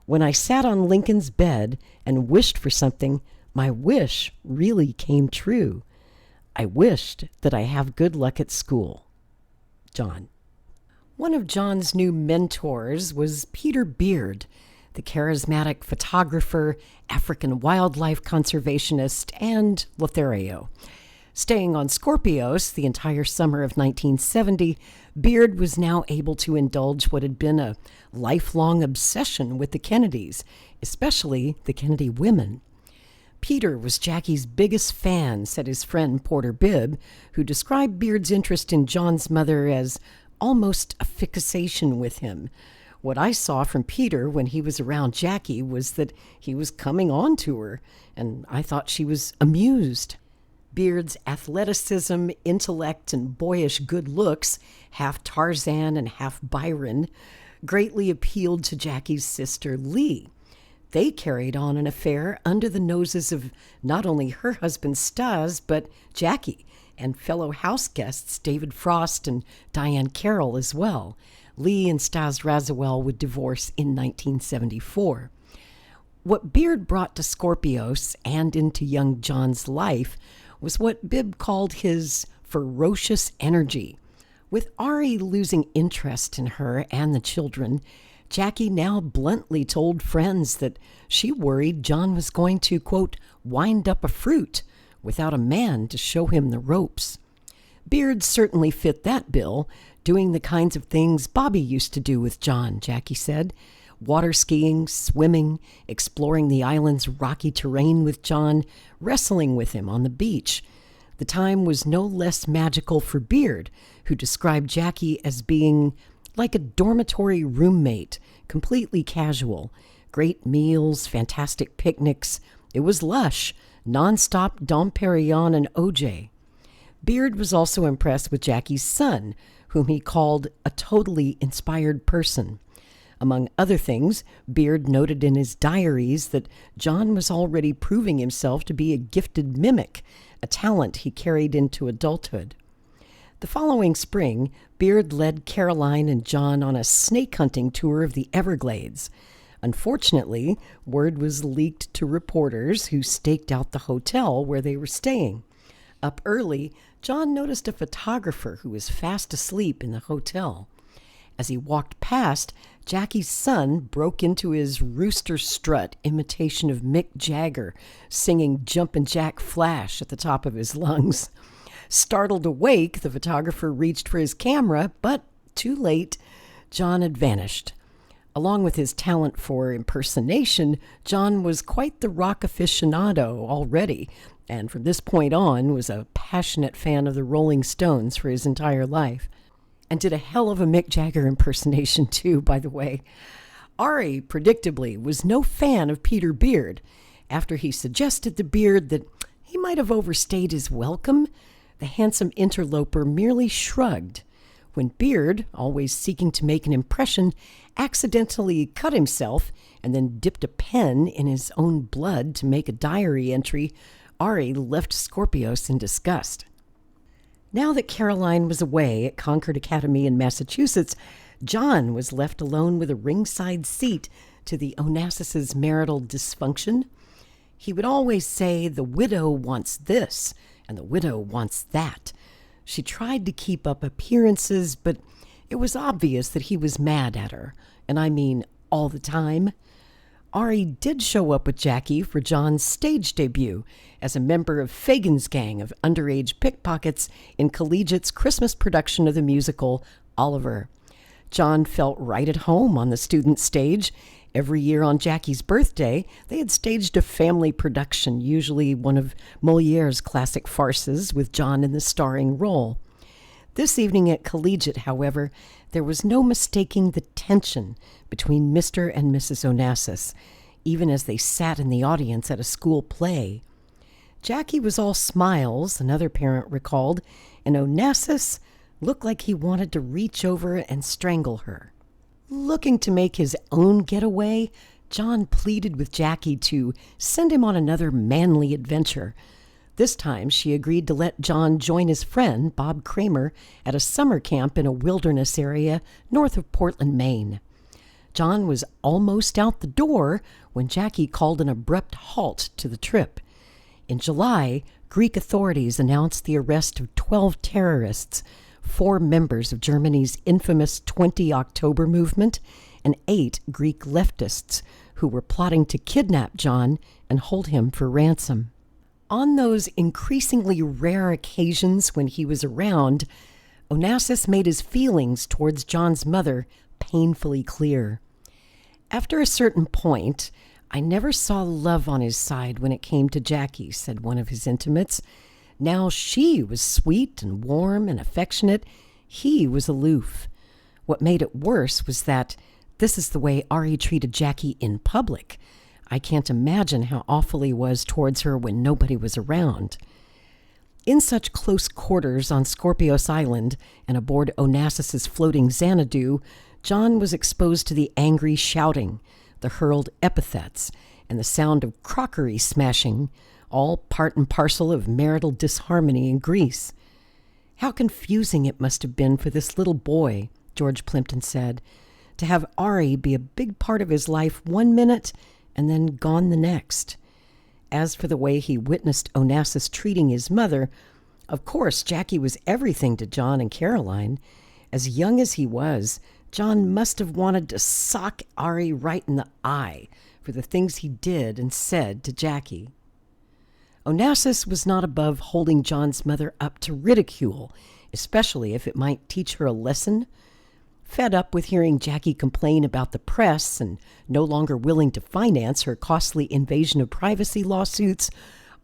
When I sat on Lincoln's bed and wished for something, my wish really came true. I wished that I have good luck at school. John. One of John's new mentors was Peter Beard, the charismatic photographer, African wildlife conservationist, and Lothario. Staying on Scorpios the entire summer of 1970, Beard was now able to indulge what had been a lifelong obsession with the Kennedys, especially the Kennedy women. Peter was Jackie's biggest fan, said his friend Porter Bibb, who described Beard's interest in John's mother as almost a fixation with him. What I saw from Peter when he was around Jackie was that he was coming on to her, and I thought she was amused. Beard's athleticism, intellect, and boyish good looks, half Tarzan and half Byron, greatly appealed to Jackie's sister Lee. They carried on an affair under the noses of not only her husband Stas, but Jackie and fellow house guests David Frost and Diane Carroll as well. Lee and Stas Razuel would divorce in 1974. What Beard brought to Scorpios and into young John's life was what Bibb called his ferocious energy. With Ari losing interest in her and the children, Jackie now bluntly told friends that she worried John was going to, quote, wind up a fruit without a man to show him the ropes. Beard certainly fit that bill, doing the kinds of things Bobby used to do with John, Jackie said. Water skiing, swimming, exploring the island's rocky terrain with John, wrestling with him on the beach. The time was no less magical for Beard, who described Jackie as being like a dormitory roommate, completely casual. Great meals, fantastic picnics. It was lush, nonstop Dom Perignon and OJ. Beard was also impressed with Jackie's son, whom he called a totally inspired person. Among other things, Beard noted in his diaries that John was already proving himself to be a gifted mimic, a talent he carried into adulthood. The following spring, Beard led Caroline and John on a snake hunting tour of the Everglades. Unfortunately, word was leaked to reporters who staked out the hotel where they were staying. Up early, John noticed a photographer who was fast asleep in the hotel. As he walked past, Jackie's son broke into his rooster strut imitation of Mick Jagger, singing Jumpin' Jack Flash at the top of his lungs. Startled awake, the photographer reached for his camera, but too late, John had vanished. Along with his talent for impersonation, John was quite the rock aficionado already, and from this point on was a passionate fan of the Rolling Stones for his entire life. And did a hell of a Mick Jagger impersonation too, by the way. Ari, predictably, was no fan of Peter Beard. After he suggested to Beard that he might have overstayed his welcome, the handsome interloper merely shrugged. When Beard, always seeking to make an impression, accidentally cut himself and then dipped a pen in his own blood to make a diary entry, Ari left Scorpios in disgust. Now that Caroline was away at Concord Academy in Massachusetts, John was left alone with a ringside seat to the Onassis' marital dysfunction. He would always say, the widow wants this, and the widow wants that. She tried to keep up appearances, but it was obvious that he was mad at her, and I mean all the time. Ari did show up with Jackie for John's stage debut as a member of Fagin's gang of underage pickpockets in Collegiate's Christmas production of the musical Oliver. John felt right at home on the student stage. Every year on Jackie's birthday, they had staged a family production, usually one of Moliere's classic farces, with John in the starring role. This evening at Collegiate, however, there was no mistaking the tension between Mr. and Mrs. Onassis, even as they sat in the audience at a school play. Jackie was all smiles, another parent recalled, and Onassis, looked like he wanted to reach over and strangle her. Looking to make his own getaway, John pleaded with Jackie to send him on another manly adventure. This time, she agreed to let John join his friend, Bob Kramer, at a summer camp in a wilderness area north of Portland, Maine. John was almost out the door when Jackie called an abrupt halt to the trip. In July, Greek authorities announced the arrest of 12 terrorists, 4 members of Germany's infamous 20 October movement, and 8 Greek leftists who were plotting to kidnap John and hold him for ransom. On those increasingly rare occasions when he was around, Onassis made his feelings towards John's mother painfully clear. After a certain point, I never saw love on his side when it came to Jackie, said one of his intimates. Now she was sweet and warm and affectionate. He was aloof. What made it worse was that this is the way Ari treated Jackie in public. I can't imagine how awful he was towards her when nobody was around. In such close quarters on Scorpios Island and aboard Onassis's floating Xanadu, John was exposed to the angry shouting, the hurled epithets, and the sound of crockery smashing, all part and parcel of marital disharmony in Greece. How confusing it must have been for this little boy, George Plimpton said, to have Ari be a big part of his life one minute and then gone the next. As for the way he witnessed Onassis treating his mother, of course Jackie was everything to John and Caroline. As young as he was, John must have wanted to sock Ari right in the eye for the things he did and said to Jackie. Onassis was not above holding John's mother up to ridicule, especially if it might teach her a lesson. Fed up with hearing Jackie complain about the press and no longer willing to finance her costly invasion of privacy lawsuits,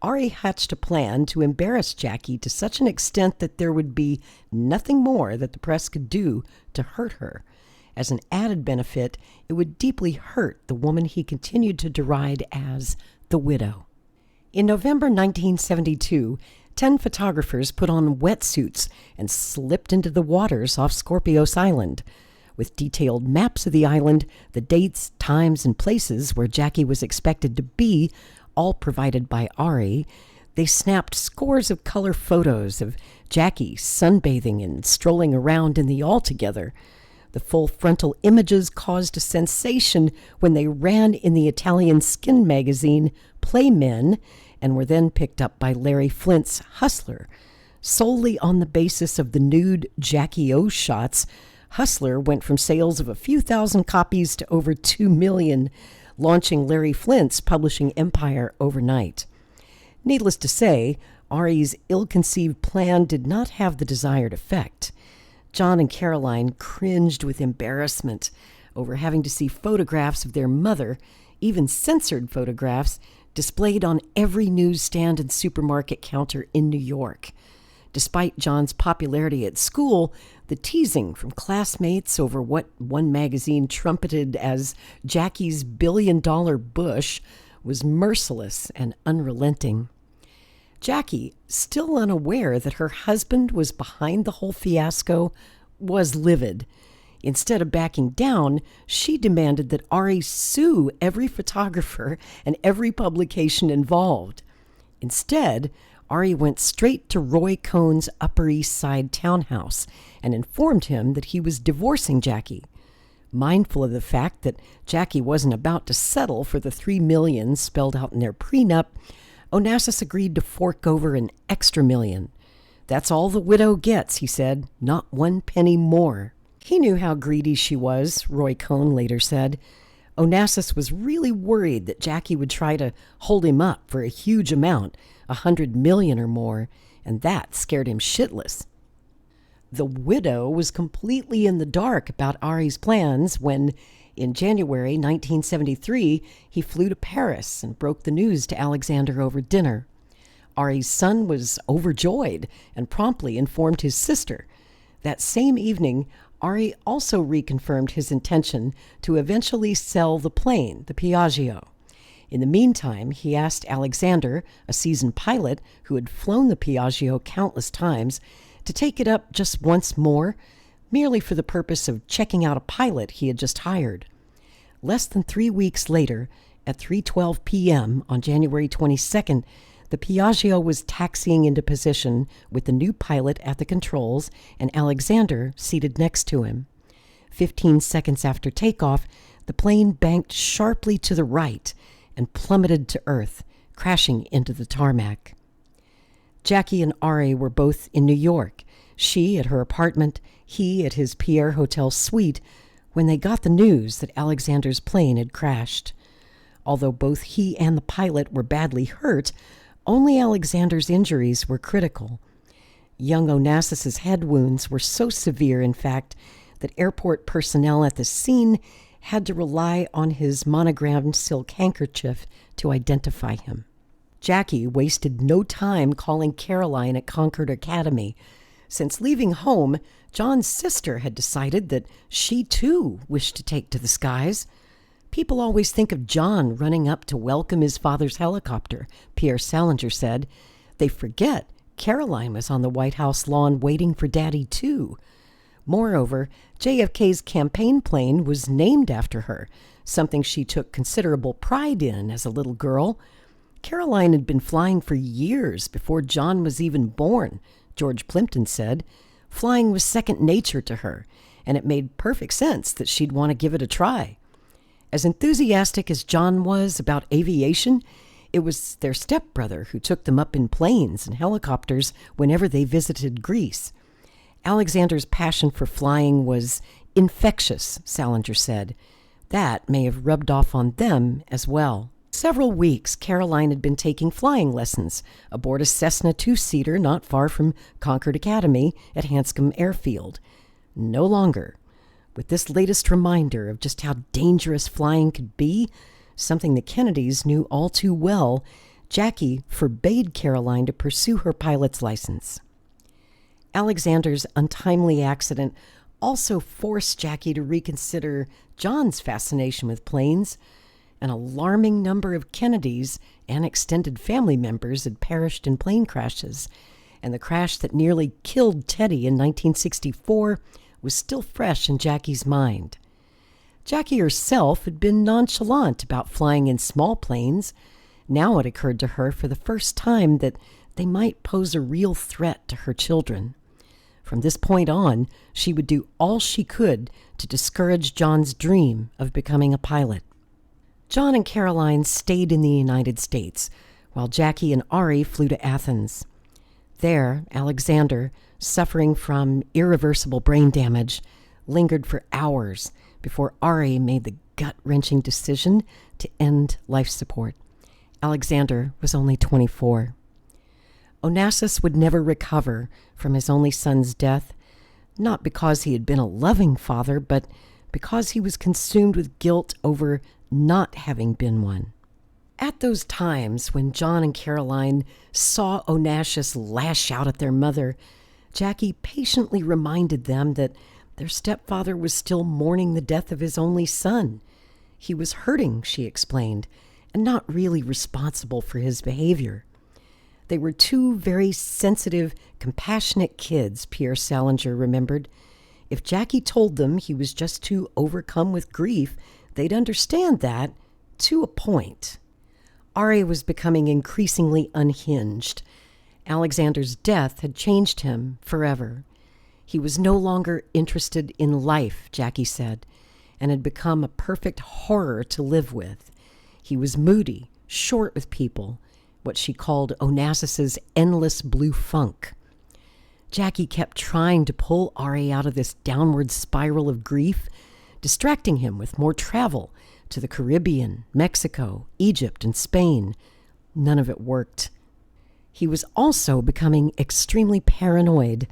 Ari hatched a plan to embarrass Jackie to such an extent that there would be nothing more that the press could do to hurt her. As an added benefit, it would deeply hurt the woman he continued to deride as the widow. In November 1972, 10 photographers put on wetsuits and slipped into the waters off Scorpios Island. With detailed maps of the island, the dates, times, and places where Jackie was expected to be, all provided by Ari, they snapped scores of color photos of Jackie sunbathing and strolling around in the all together. The full frontal images caused a sensation when they ran in the Italian skin magazine Playmen and were then picked up by Larry Flint's Hustler. Solely on the basis of the nude Jackie O shots, Hustler went from sales of a few thousand copies to over 2 million, launching Larry Flint's publishing empire overnight. Needless to say, Ari's ill-conceived plan did not have the desired effect. John and Caroline cringed with embarrassment over having to see photographs of their mother, even censored photographs, displayed on every newsstand and supermarket counter in New York. Despite John's popularity at school, the teasing from classmates over what one magazine trumpeted as Jackie's billion-dollar bush was merciless and unrelenting. Jackie, still unaware that her husband was behind the whole fiasco, was livid. Instead of backing down, she demanded that Ari sue every photographer and every publication involved. Instead, Ari went straight to Roy Cohn's Upper East Side townhouse and informed him that he was divorcing Jackie. Mindful of the fact that Jackie wasn't about to settle for the $3 million spelled out in their prenup, Onassis agreed to fork over an extra $1 million. "That's all the widow gets," he said, "not 1 penny more." He knew how greedy she was, Roy Cohn later said. Onassis was really worried that Jackie would try to hold him up for a huge amount, $100 million or more, and that scared him shitless. The widow was completely in the dark about Ari's plans when, in January 1973, he flew to Paris and broke the news to Alexander over dinner. Ari's son was overjoyed and promptly informed his sister. That same evening, Ari also reconfirmed his intention to eventually sell the plane, the Piaggio. In the meantime, he asked Alexander, a seasoned pilot who had flown the Piaggio countless times, to take it up just once more, merely for the purpose of checking out a pilot he had just hired. Less than 3 weeks later, at 3:12 p.m. on January 22nd, the Piaggio was taxiing into position with the new pilot at the controls and Alexander seated next to him. 15 seconds after takeoff, the plane banked sharply to the right and plummeted to earth, crashing into the tarmac. Jackie and Ari were both in New York, she at her apartment, he at his Pierre Hotel suite, when they got the news that Alexander's plane had crashed. Although both he and the pilot were badly hurt, only Alexander's injuries were critical. Young Onassis's head wounds were so severe, in fact, that airport personnel at the scene had to rely on his monogrammed silk handkerchief to identify him. Jackie wasted no time calling Caroline at Concord Academy. Since leaving home, John's sister had decided that she too wished to take to the skies. People always think of John running up to welcome his father's helicopter, Pierre Salinger said. They forget Caroline was on the White House lawn waiting for Daddy too. Moreover, JFK's campaign plane was named after her, something she took considerable pride in as a little girl. Caroline had been flying for years before John was even born, George Plimpton said. Flying was second nature to her, and it made perfect sense that she'd want to give it a try. As enthusiastic as John was about aviation, it was their stepbrother who took them up in planes and helicopters whenever they visited Greece. Alexander's passion for flying was infectious, Salinger said. That may have rubbed off on them as well. Several weeks, Caroline had been taking flying lessons aboard a Cessna two-seater not far from Concord Academy at Hanscom Airfield. No longer. With this latest reminder of just how dangerous flying could be, something the Kennedys knew all too well, Jackie forbade Caroline to pursue her pilot's license. Alexander's untimely accident also forced Jackie to reconsider John's fascination with planes. An alarming number of Kennedys and extended family members had perished in plane crashes, and the crash that nearly killed Teddy in 1964 was still fresh in Jackie's mind. Jackie herself had been nonchalant about flying in small planes. Now it occurred to her for the first time that they might pose a real threat to her children. From this point on, she would do all she could to discourage John's dream of becoming a pilot. John and Caroline stayed in the United States, while Jackie and Ari flew to Athens. There, Alexander, suffering from irreversible brain damage, lingered for hours before Ari made the gut-wrenching decision to end life support. Alexander was only 24. Onassis would never recover from his only son's death, not because he had been a loving father, but because he was consumed with guilt over not having been one. At those times when John and Caroline saw Onassis lash out at their mother, Jackie patiently reminded them that their stepfather was still mourning the death of his only son. He was hurting, she explained, and not really responsible for his behavior. They were two very sensitive, compassionate kids, Pierre Salinger remembered. If Jackie told them he was just too overcome with grief, they'd understand that to a point. Ari was becoming increasingly unhinged. Alexander's death had changed him forever. He was no longer interested in life, Jackie said, and had become a perfect horror to live with. He was moody, short with people, what she called Onassis's endless blue funk. Jackie kept trying to pull Ari out of this downward spiral of grief, distracting him with more travel to the Caribbean, Mexico, Egypt, and Spain. None of it worked. He was also becoming extremely paranoid,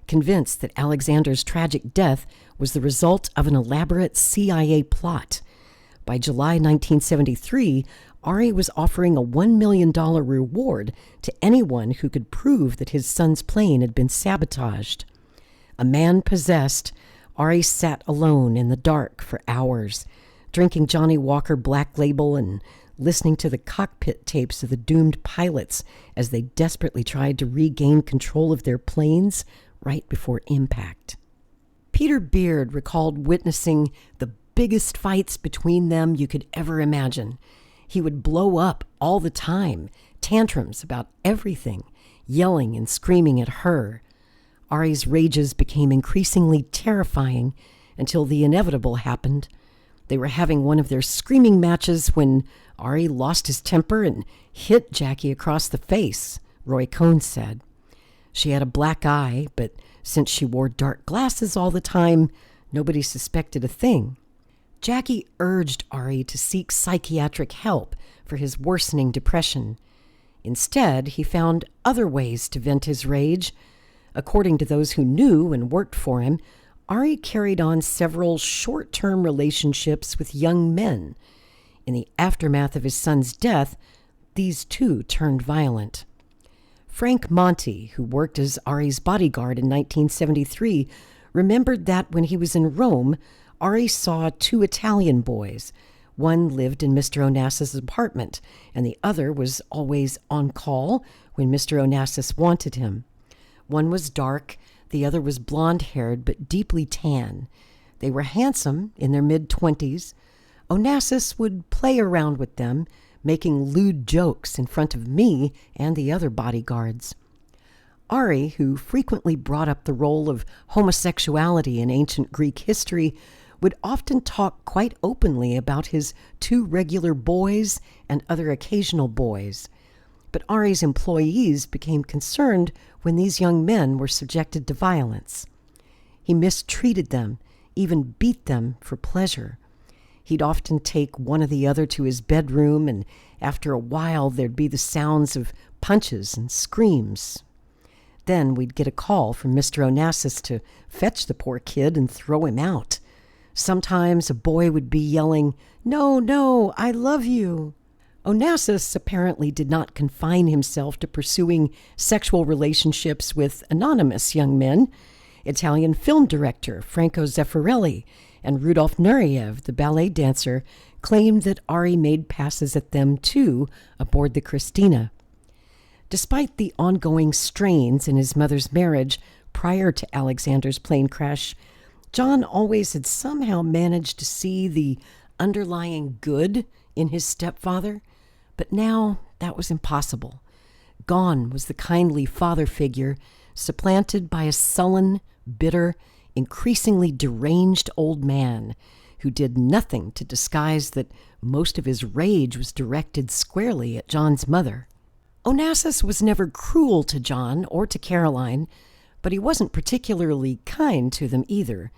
convinced that Alexander's tragic death was the result of an elaborate CIA plot. By July 1973, Ari was offering a $1 million reward to anyone who could prove that his son's plane had been sabotaged. A man possessed, Ari sat alone in the dark for hours, drinking Johnny Walker Black Label and listening to the cockpit tapes of the doomed pilots as they desperately tried to regain control of their planes right before impact. Peter Beard recalled witnessing the biggest fights between them you could ever imagine. He would blow up all the time, tantrums about everything, yelling and screaming at her. Ari's rages became increasingly terrifying until the inevitable happened. They were having one of their screaming matches when Ari lost his temper and hit Jackie across the face, Roy Cohn said. She had a black eye, but since she wore dark glasses all the time, nobody suspected a thing. Jackie urged Ari to seek psychiatric help for his worsening depression. Instead, he found other ways to vent his rage. According to those who knew and worked for him, Ari carried on several short-term relationships with young men. In the aftermath of his son's death, these too turned violent. Frank Monti, who worked as Ari's bodyguard in 1973, remembered that when he was in Rome, Ari saw two Italian boys. One lived in Mr. Onassis' apartment, and the other was always on call when Mr. Onassis wanted him. One was dark, the other was blonde-haired but deeply tan. They were handsome, in their mid-20s. Onassis would play around with them, making lewd jokes in front of me and the other bodyguards. Ari, who frequently brought up the role of homosexuality in ancient Greek history, would often talk quite openly about his two regular boys and other occasional boys. But Ari's employees became concerned when these young men were subjected to violence. He mistreated them, even beat them for pleasure. He'd often take one or the other to his bedroom, and after a while there'd be the sounds of punches and screams. Then we'd get a call from Mr. Onassis to fetch the poor kid and throw him out. Sometimes a boy would be yelling, "No, no, I love you." Onassis apparently did not confine himself to pursuing sexual relationships with anonymous young men. Italian film director Franco Zeffirelli and Rudolf Nureyev, the ballet dancer, claimed that Ari made passes at them too aboard the Christina. Despite the ongoing strains in his mother's marriage prior to Alexander's plane crash, John always had somehow managed to see the underlying good in his stepfather, but now that was impossible. Gone was the kindly father figure, supplanted by a sullen, bitter, increasingly deranged old man who did nothing to disguise that most of his rage was directed squarely at John's mother. Onassis was never cruel to John or to Caroline, but he wasn't particularly kind to them either.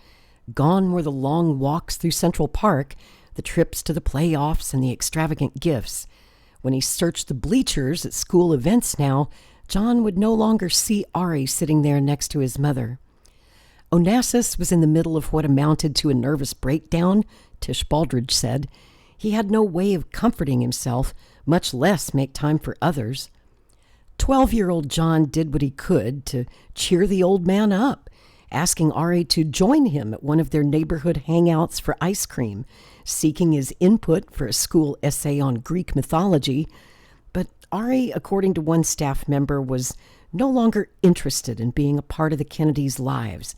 Gone were the long walks through Central Park, the trips to the playoffs, and the extravagant gifts. When he searched the bleachers at school events now, John would no longer see Ari sitting there next to his mother. Onassis was in the middle of what amounted to a nervous breakdown, Tish Baldridge said. He had no way of comforting himself, much less make time for others. 12-year-old John did what he could to cheer the old man up, asking Ari to join him at one of their neighborhood hangouts for ice cream, seeking his input for a school essay on Greek mythology. But Ari, according to one staff member, was no longer interested in being a part of the Kennedys' lives.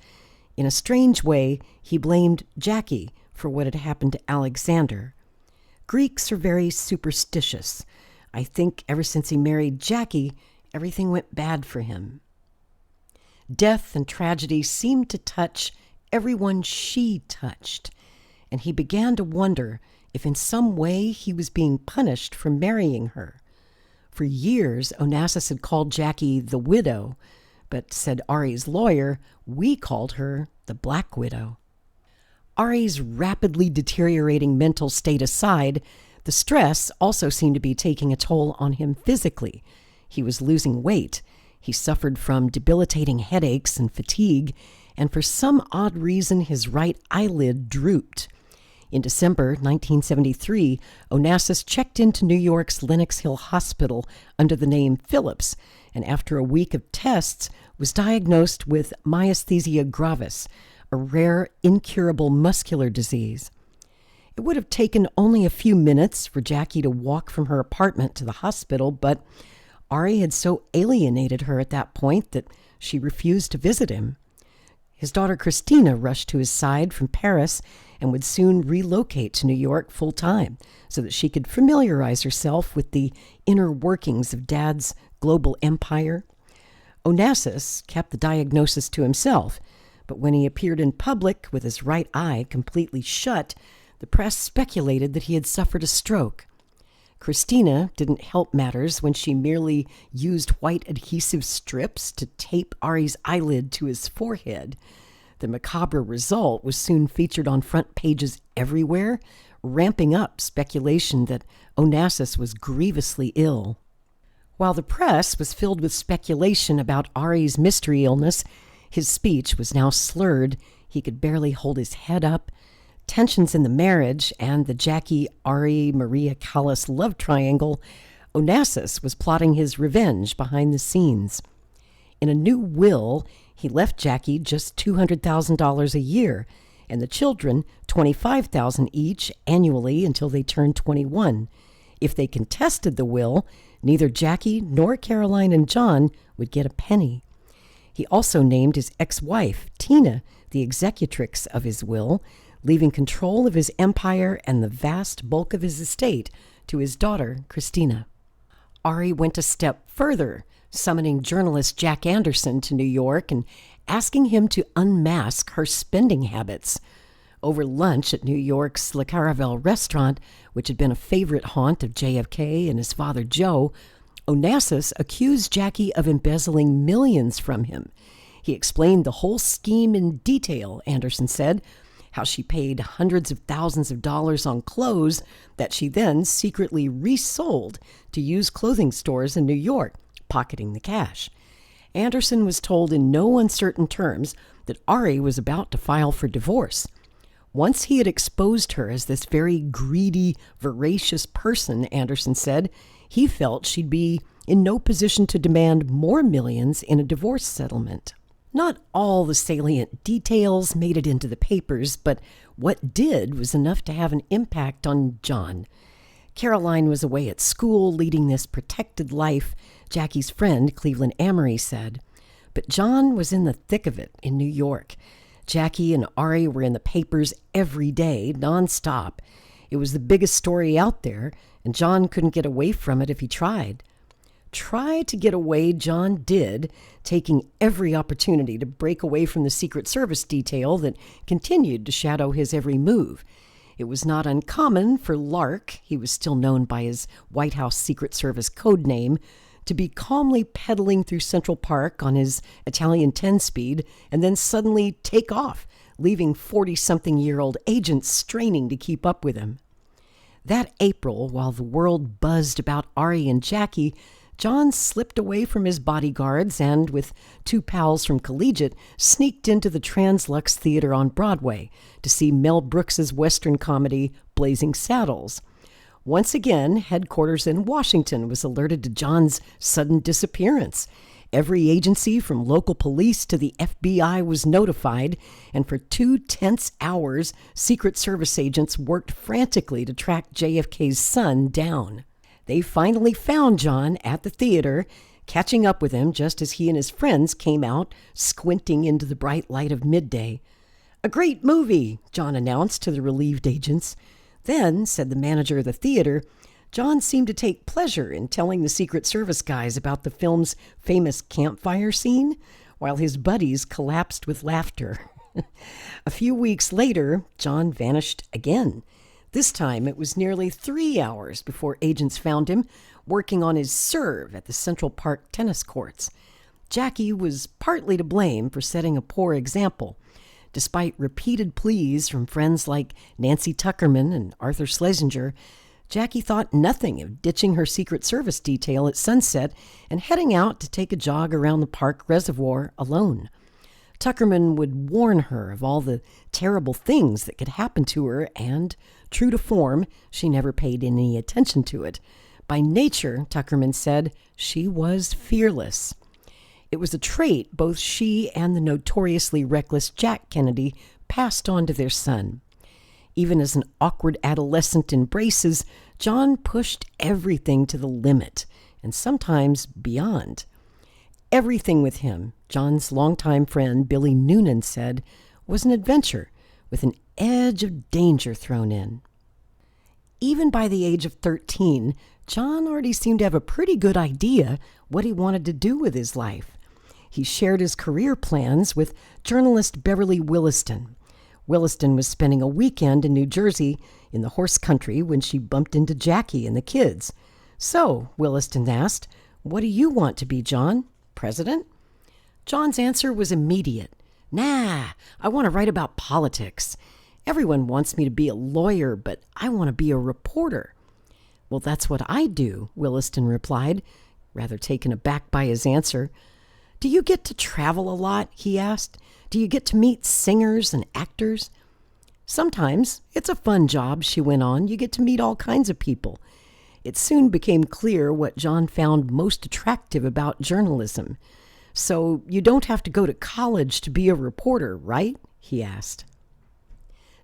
In a strange way, he blamed Jackie for what had happened to Alexander. Greeks are very superstitious. I think ever since he married Jackie, everything went bad for him. Death and tragedy seemed to touch everyone she touched, and he began to wonder if in some way he was being punished for marrying her. For years, Onassis had called Jackie the widow, but, said Ari's lawyer, we called her the Black Widow. Ari's rapidly deteriorating mental state aside, the stress also seemed to be taking a toll on him physically. He was losing weight. He suffered from debilitating headaches and fatigue, and for some odd reason his right eyelid drooped. In December 1973, Onassis checked into New York's Lenox Hill Hospital under the name Phillips, and after a week of tests was diagnosed with myasthenia gravis, a rare, incurable muscular disease. It would have taken only a few minutes for Jackie to walk from her apartment to the hospital, but Ari had so alienated her at that point that she refused to visit him. His daughter Christina rushed to his side from Paris and would soon relocate to New York full-time so that she could familiarize herself with the inner workings of Dad's global empire. Onassis kept the diagnosis to himself, but when he appeared in public with his right eye completely shut, the press speculated that he had suffered a stroke. Christina didn't help matters when she merely used white adhesive strips to tape Ari's eyelid to his forehead. The macabre result was soon featured on front pages everywhere, ramping up speculation that Onassis was grievously ill. While the press was filled with speculation about Ari's mystery illness, his speech was now slurred. He could barely hold his head up. Tensions in the marriage and the Jackie-Ari-Maria Callas love triangle, Onassis was plotting his revenge behind the scenes. In a new will, he left Jackie just $200,000 a year, and the children $25,000 each annually until they turned 21. If they contested the will, neither Jackie nor Caroline and John would get a penny. He also named his ex-wife, Tina, the executrix of his will, leaving control of his empire and the vast bulk of his estate to his daughter, Christina. Ari went a step further, summoning journalist Jack Anderson to New York and asking him to unmask her spending habits. Over lunch at New York's Le Caravel restaurant, which had been a favorite haunt of JFK and his father Joe, Onassis accused Jackie of embezzling millions from him. He explained the whole scheme in detail, Anderson said, how she paid hundreds of thousands of dollars on clothes that she then secretly resold to used clothing stores in New York, pocketing the cash. Anderson was told in no uncertain terms that Ari was about to file for divorce. Once he had exposed her as this very greedy, voracious person, Anderson said, he felt she'd be in no position to demand more millions in a divorce settlement. Not all the salient details made it into the papers, but what did was enough to have an impact on John. Caroline was away at school, leading this protected life, Jackie's friend, Cleveland Amory, said. But John was in the thick of it in New York. Jackie and Ari were in the papers every day, nonstop. It was the biggest story out there, and John couldn't get away from it if he tried. Try to get away John did, taking every opportunity to break away from the Secret Service detail that continued to shadow his every move. It was not uncommon for Lark, he was still known by his White House Secret Service code name, to be calmly pedaling through Central Park on his Italian 10-speed and then suddenly take off, leaving 40-something-year-old agents straining to keep up with him. That April, while the world buzzed about Ari and Jackie, John slipped away from his bodyguards and, with two pals from Collegiate, sneaked into the Translux Theater on Broadway to see Mel Brooks's Western comedy Blazing Saddles. Once again, headquarters in Washington was alerted to John's sudden disappearance. Every agency from local police to the FBI was notified, and for 2 tense hours, Secret Service agents worked frantically to track JFK's son down. They finally found John at the theater, catching up with him just as he and his friends came out, squinting into the bright light of midday. "A great movie," John announced to the relieved agents. Then, said the manager of the theater, John seemed to take pleasure in telling the Secret Service guys about the film's famous campfire scene, while his buddies collapsed with laughter. A few weeks later, John vanished again. This time it was nearly 3 hours before agents found him working on his serve at the Central Park tennis courts. Jackie was partly to blame for setting a poor example. Despite repeated pleas from friends like Nancy Tuckerman and Arthur Schlesinger, Jackie thought nothing of ditching her Secret Service detail at sunset and heading out to take a jog around the park reservoir alone. Tuckerman would warn her of all the terrible things that could happen to her, and, true to form, she never paid any attention to it. By nature, Tuckerman said, she was fearless. It was a trait both she and the notoriously reckless Jack Kennedy passed on to their son. Even as an awkward adolescent in braces, John pushed everything to the limit, and sometimes beyond. Everything with him, John's longtime friend Billy Noonan said, was an adventure with an edge of danger thrown in. Even by the age of 13, John already seemed to have a pretty good idea what he wanted to do with his life. He shared his career plans with journalist Beverly Williston. Williston was spending a weekend in New Jersey in the horse country when she bumped into Jackie and the kids. "So," Williston asked, "what do you want to be, John? President?" John's answer was immediate. "Nah, I want to write about politics. Everyone wants me to be a lawyer, but I want to be a reporter." "Well, that's what I do," Williston replied, rather taken aback by his answer. "Do you get to travel a lot?" he asked. "Do you get to meet singers and actors?" "Sometimes. It's a fun job," she went on. "You get to meet all kinds of people." It soon became clear what John found most attractive about journalism. "So you don't have to go to college to be a reporter, right?" he asked.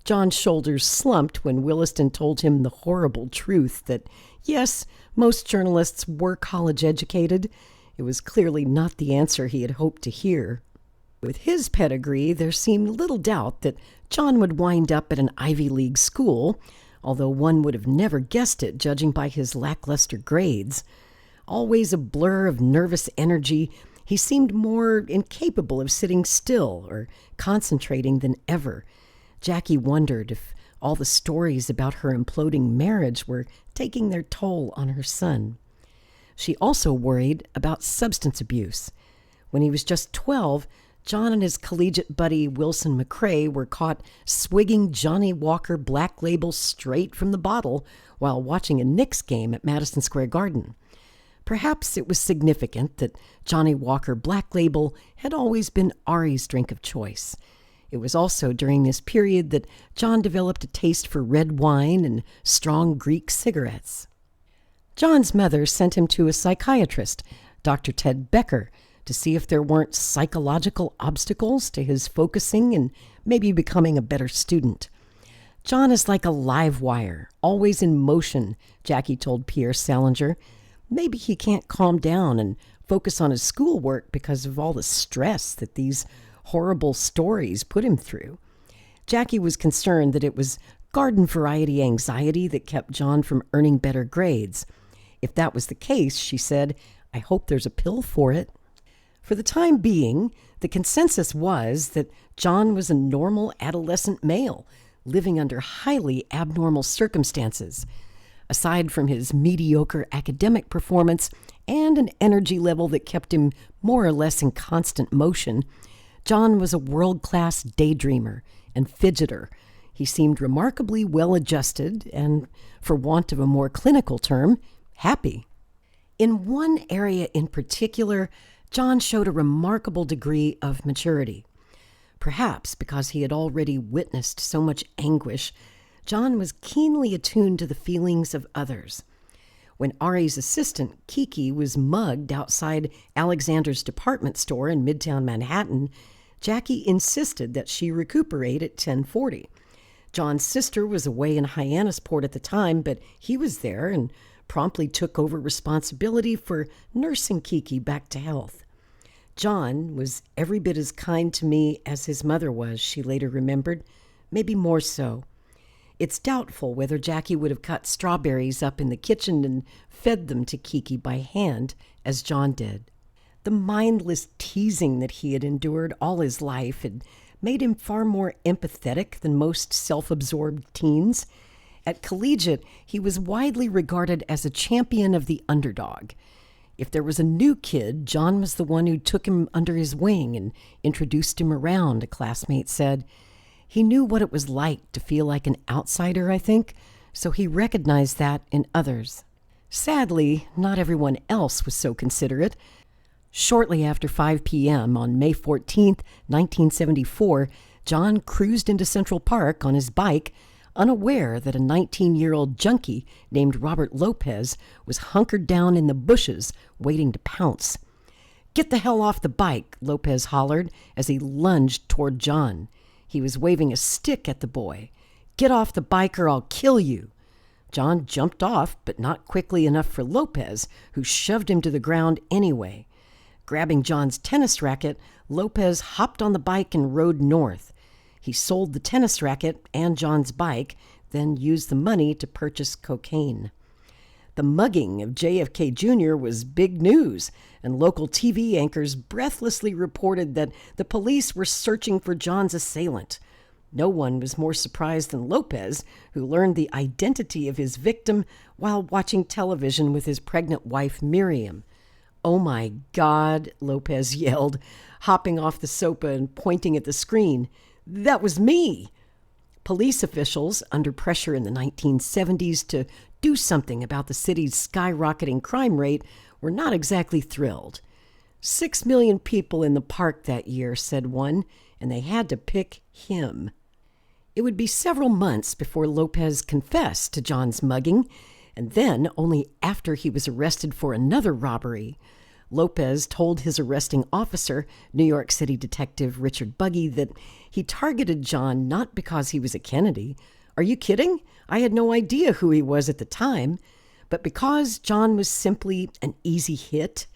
John's shoulders slumped when Williston told him the horrible truth that, yes, most journalists were college educated. It was clearly not the answer he had hoped to hear. With his pedigree, there seemed little doubt that John would wind up at an Ivy League school, although one would have never guessed it judging by his lackluster grades. Always a blur of nervous energy, he seemed more incapable of sitting still or concentrating than ever. Jackie wondered if all the stories about her imploding marriage were taking their toll on her son. She also worried about substance abuse. When he was just 12, John and his collegiate buddy Wilson McCrae were caught swigging Johnny Walker Black Label straight from the bottle while watching a Knicks game at Madison Square Garden. Perhaps it was significant that Johnny Walker Black Label had always been Ari's drink of choice. It was also during this period that John developed a taste for red wine and strong Greek cigarettes. John's mother sent him to a psychiatrist, Dr. Ted Becker, to see if there weren't psychological obstacles to his focusing and maybe becoming a better student. "John is like a live wire, always in motion," Jackie told Pierre Salinger. "Maybe he can't calm down and focus on his schoolwork because of all the stress that these horrible stories put him through." Jackie was concerned that it was garden variety anxiety that kept John from earning better grades. If that was the case, she said, "I hope there's a pill for it." For the time being, the consensus was that John was a normal adolescent male, living under highly abnormal circumstances. Aside from his mediocre academic performance and an energy level that kept him more or less in constant motion, John was a world-class daydreamer and fidgeter. He seemed remarkably well-adjusted and, for want of a more clinical term, happy. In one area in particular, John showed a remarkable degree of maturity. Perhaps because he had already witnessed so much anguish, John was keenly attuned to the feelings of others. When Ari's assistant, Kiki, was mugged outside Alexander's department store in Midtown Manhattan, Jackie insisted that she recuperate at 10:40. John's sister was away in Hyannisport at the time, but he was there and promptly took over responsibility for nursing Kiki back to health. "John was every bit as kind to me as his mother was," she later remembered, "maybe more so." It's doubtful whether Jackie would have cut strawberries up in the kitchen and fed them to Kiki by hand, as John did. The mindless teasing that he had endured all his life had made him far more empathetic than most self-absorbed teens. At collegiate, he was widely regarded as a champion of the underdog. If there was a new kid, John was the one who took him under his wing and introduced him around, a classmate said. He knew what it was like to feel like an outsider, I think, so he recognized that in others. Sadly, not everyone else was so considerate. Shortly after 5 p.m. on May 14, 1974, John cruised into Central Park on his bike, unaware that a 19-year-old junkie named Robert Lopez was hunkered down in the bushes waiting to pounce. "Get the hell off the bike," Lopez hollered as he lunged toward John. He was waving a stick at the boy. "Get off the bike or I'll kill you." John jumped off, but not quickly enough for Lopez, who shoved him to the ground anyway. Grabbing John's tennis racket, Lopez hopped on the bike and rode north. He sold the tennis racket and John's bike, then used the money to purchase cocaine. The mugging of JFK Jr. was big news, and local TV anchors breathlessly reported that the police were searching for John's assailant. No one was more surprised than Lopez, who learned the identity of his victim while watching television with his pregnant wife, Miriam. "Oh my God," Lopez yelled, hopping off the sofa and pointing at the screen. "That was me!" Police officials, under pressure in the 1970s to do something about the city's skyrocketing crime rate, were not exactly thrilled. 6 million people in the park that year, said one, and they had to pick him. It would be several months before Lopez confessed to John's mugging, and then only after he was arrested for another robbery. Lopez told his arresting officer, New York City Detective Richard Buggy, that he targeted John not because he was a Kennedy. "Are you kidding? I had no idea who he was at the time," but because John was simply an easy hit.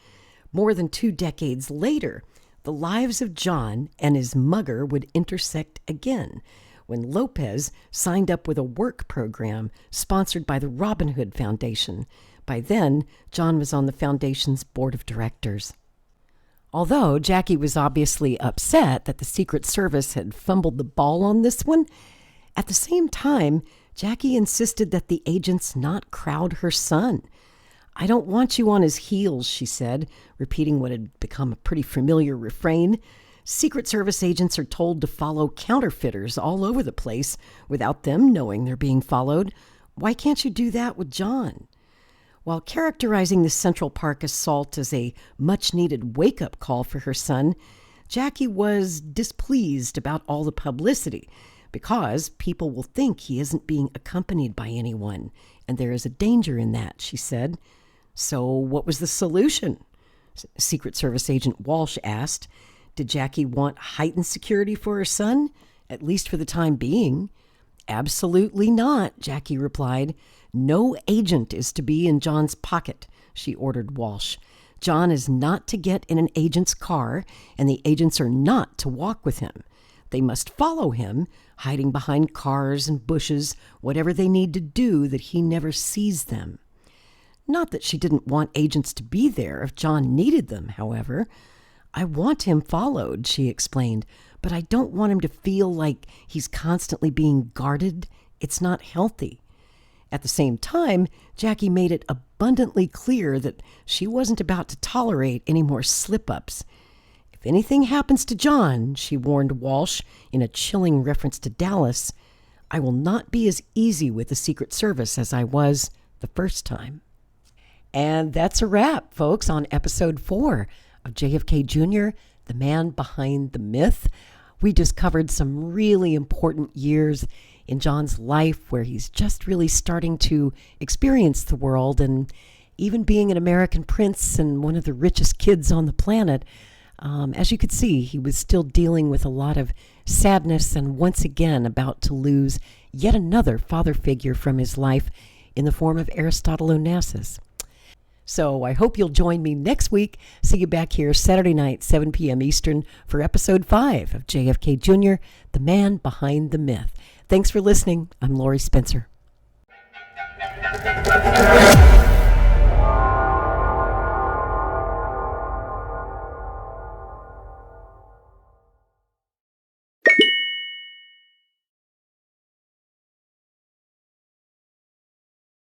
More than 2 decades later, the lives of John and his mugger would intersect again when Lopez signed up with a work program sponsored by the Robin Hood Foundation. By then, John was on the foundation's board of directors. Although Jackie was obviously upset that the Secret Service had fumbled the ball on this one, at the same time, Jackie insisted that the agents not crowd her son. "I don't want you on his heels," she said, repeating what had become a pretty familiar refrain. "Secret Service agents are told to follow counterfeiters all over the place without them knowing they're being followed. Why can't you do that with John?" While characterizing the Central Park assault as a much-needed wake-up call for her son, Jackie was displeased about all the publicity because people will think he isn't being accompanied by anyone, and there is a danger in that, she said. "So what was the solution?" Secret Service agent Walsh asked. Did Jackie want heightened security for her son, at least for the time being? "Absolutely not," Jackie replied. "No agent is to be in John's pocket," she ordered Walsh. "John is not to get in an agent's car, and the agents are not to walk with him. They must follow him, hiding behind cars and bushes, whatever they need to do that he never sees them." Not that she didn't want agents to be there if John needed them, however. "I want him followed," she explained, "but I don't want him to feel like he's constantly being guarded. It's not healthy." At the same time, Jackie made it abundantly clear that she wasn't about to tolerate any more slip-ups. "If anything happens to John," she warned Walsh in a chilling reference to Dallas, "I will not be as easy with the Secret Service as I was the first time." And that's a wrap, folks, on episode 4 of JFK Jr., The Man Behind the Myth. We just covered some really important years in John's life where he's just really starting to experience the world, and even being an American prince and one of the richest kids on the planet. As you could see, he was still dealing with a lot of sadness and once again about to lose yet another father figure from his life in the form of Aristotle Onassis. So I hope you'll join me next week. See you back here Saturday night, 7 p.m. Eastern, for episode 5 of JFK Jr., The Man Behind the Myth. Thanks for listening. I'm Lori Spencer.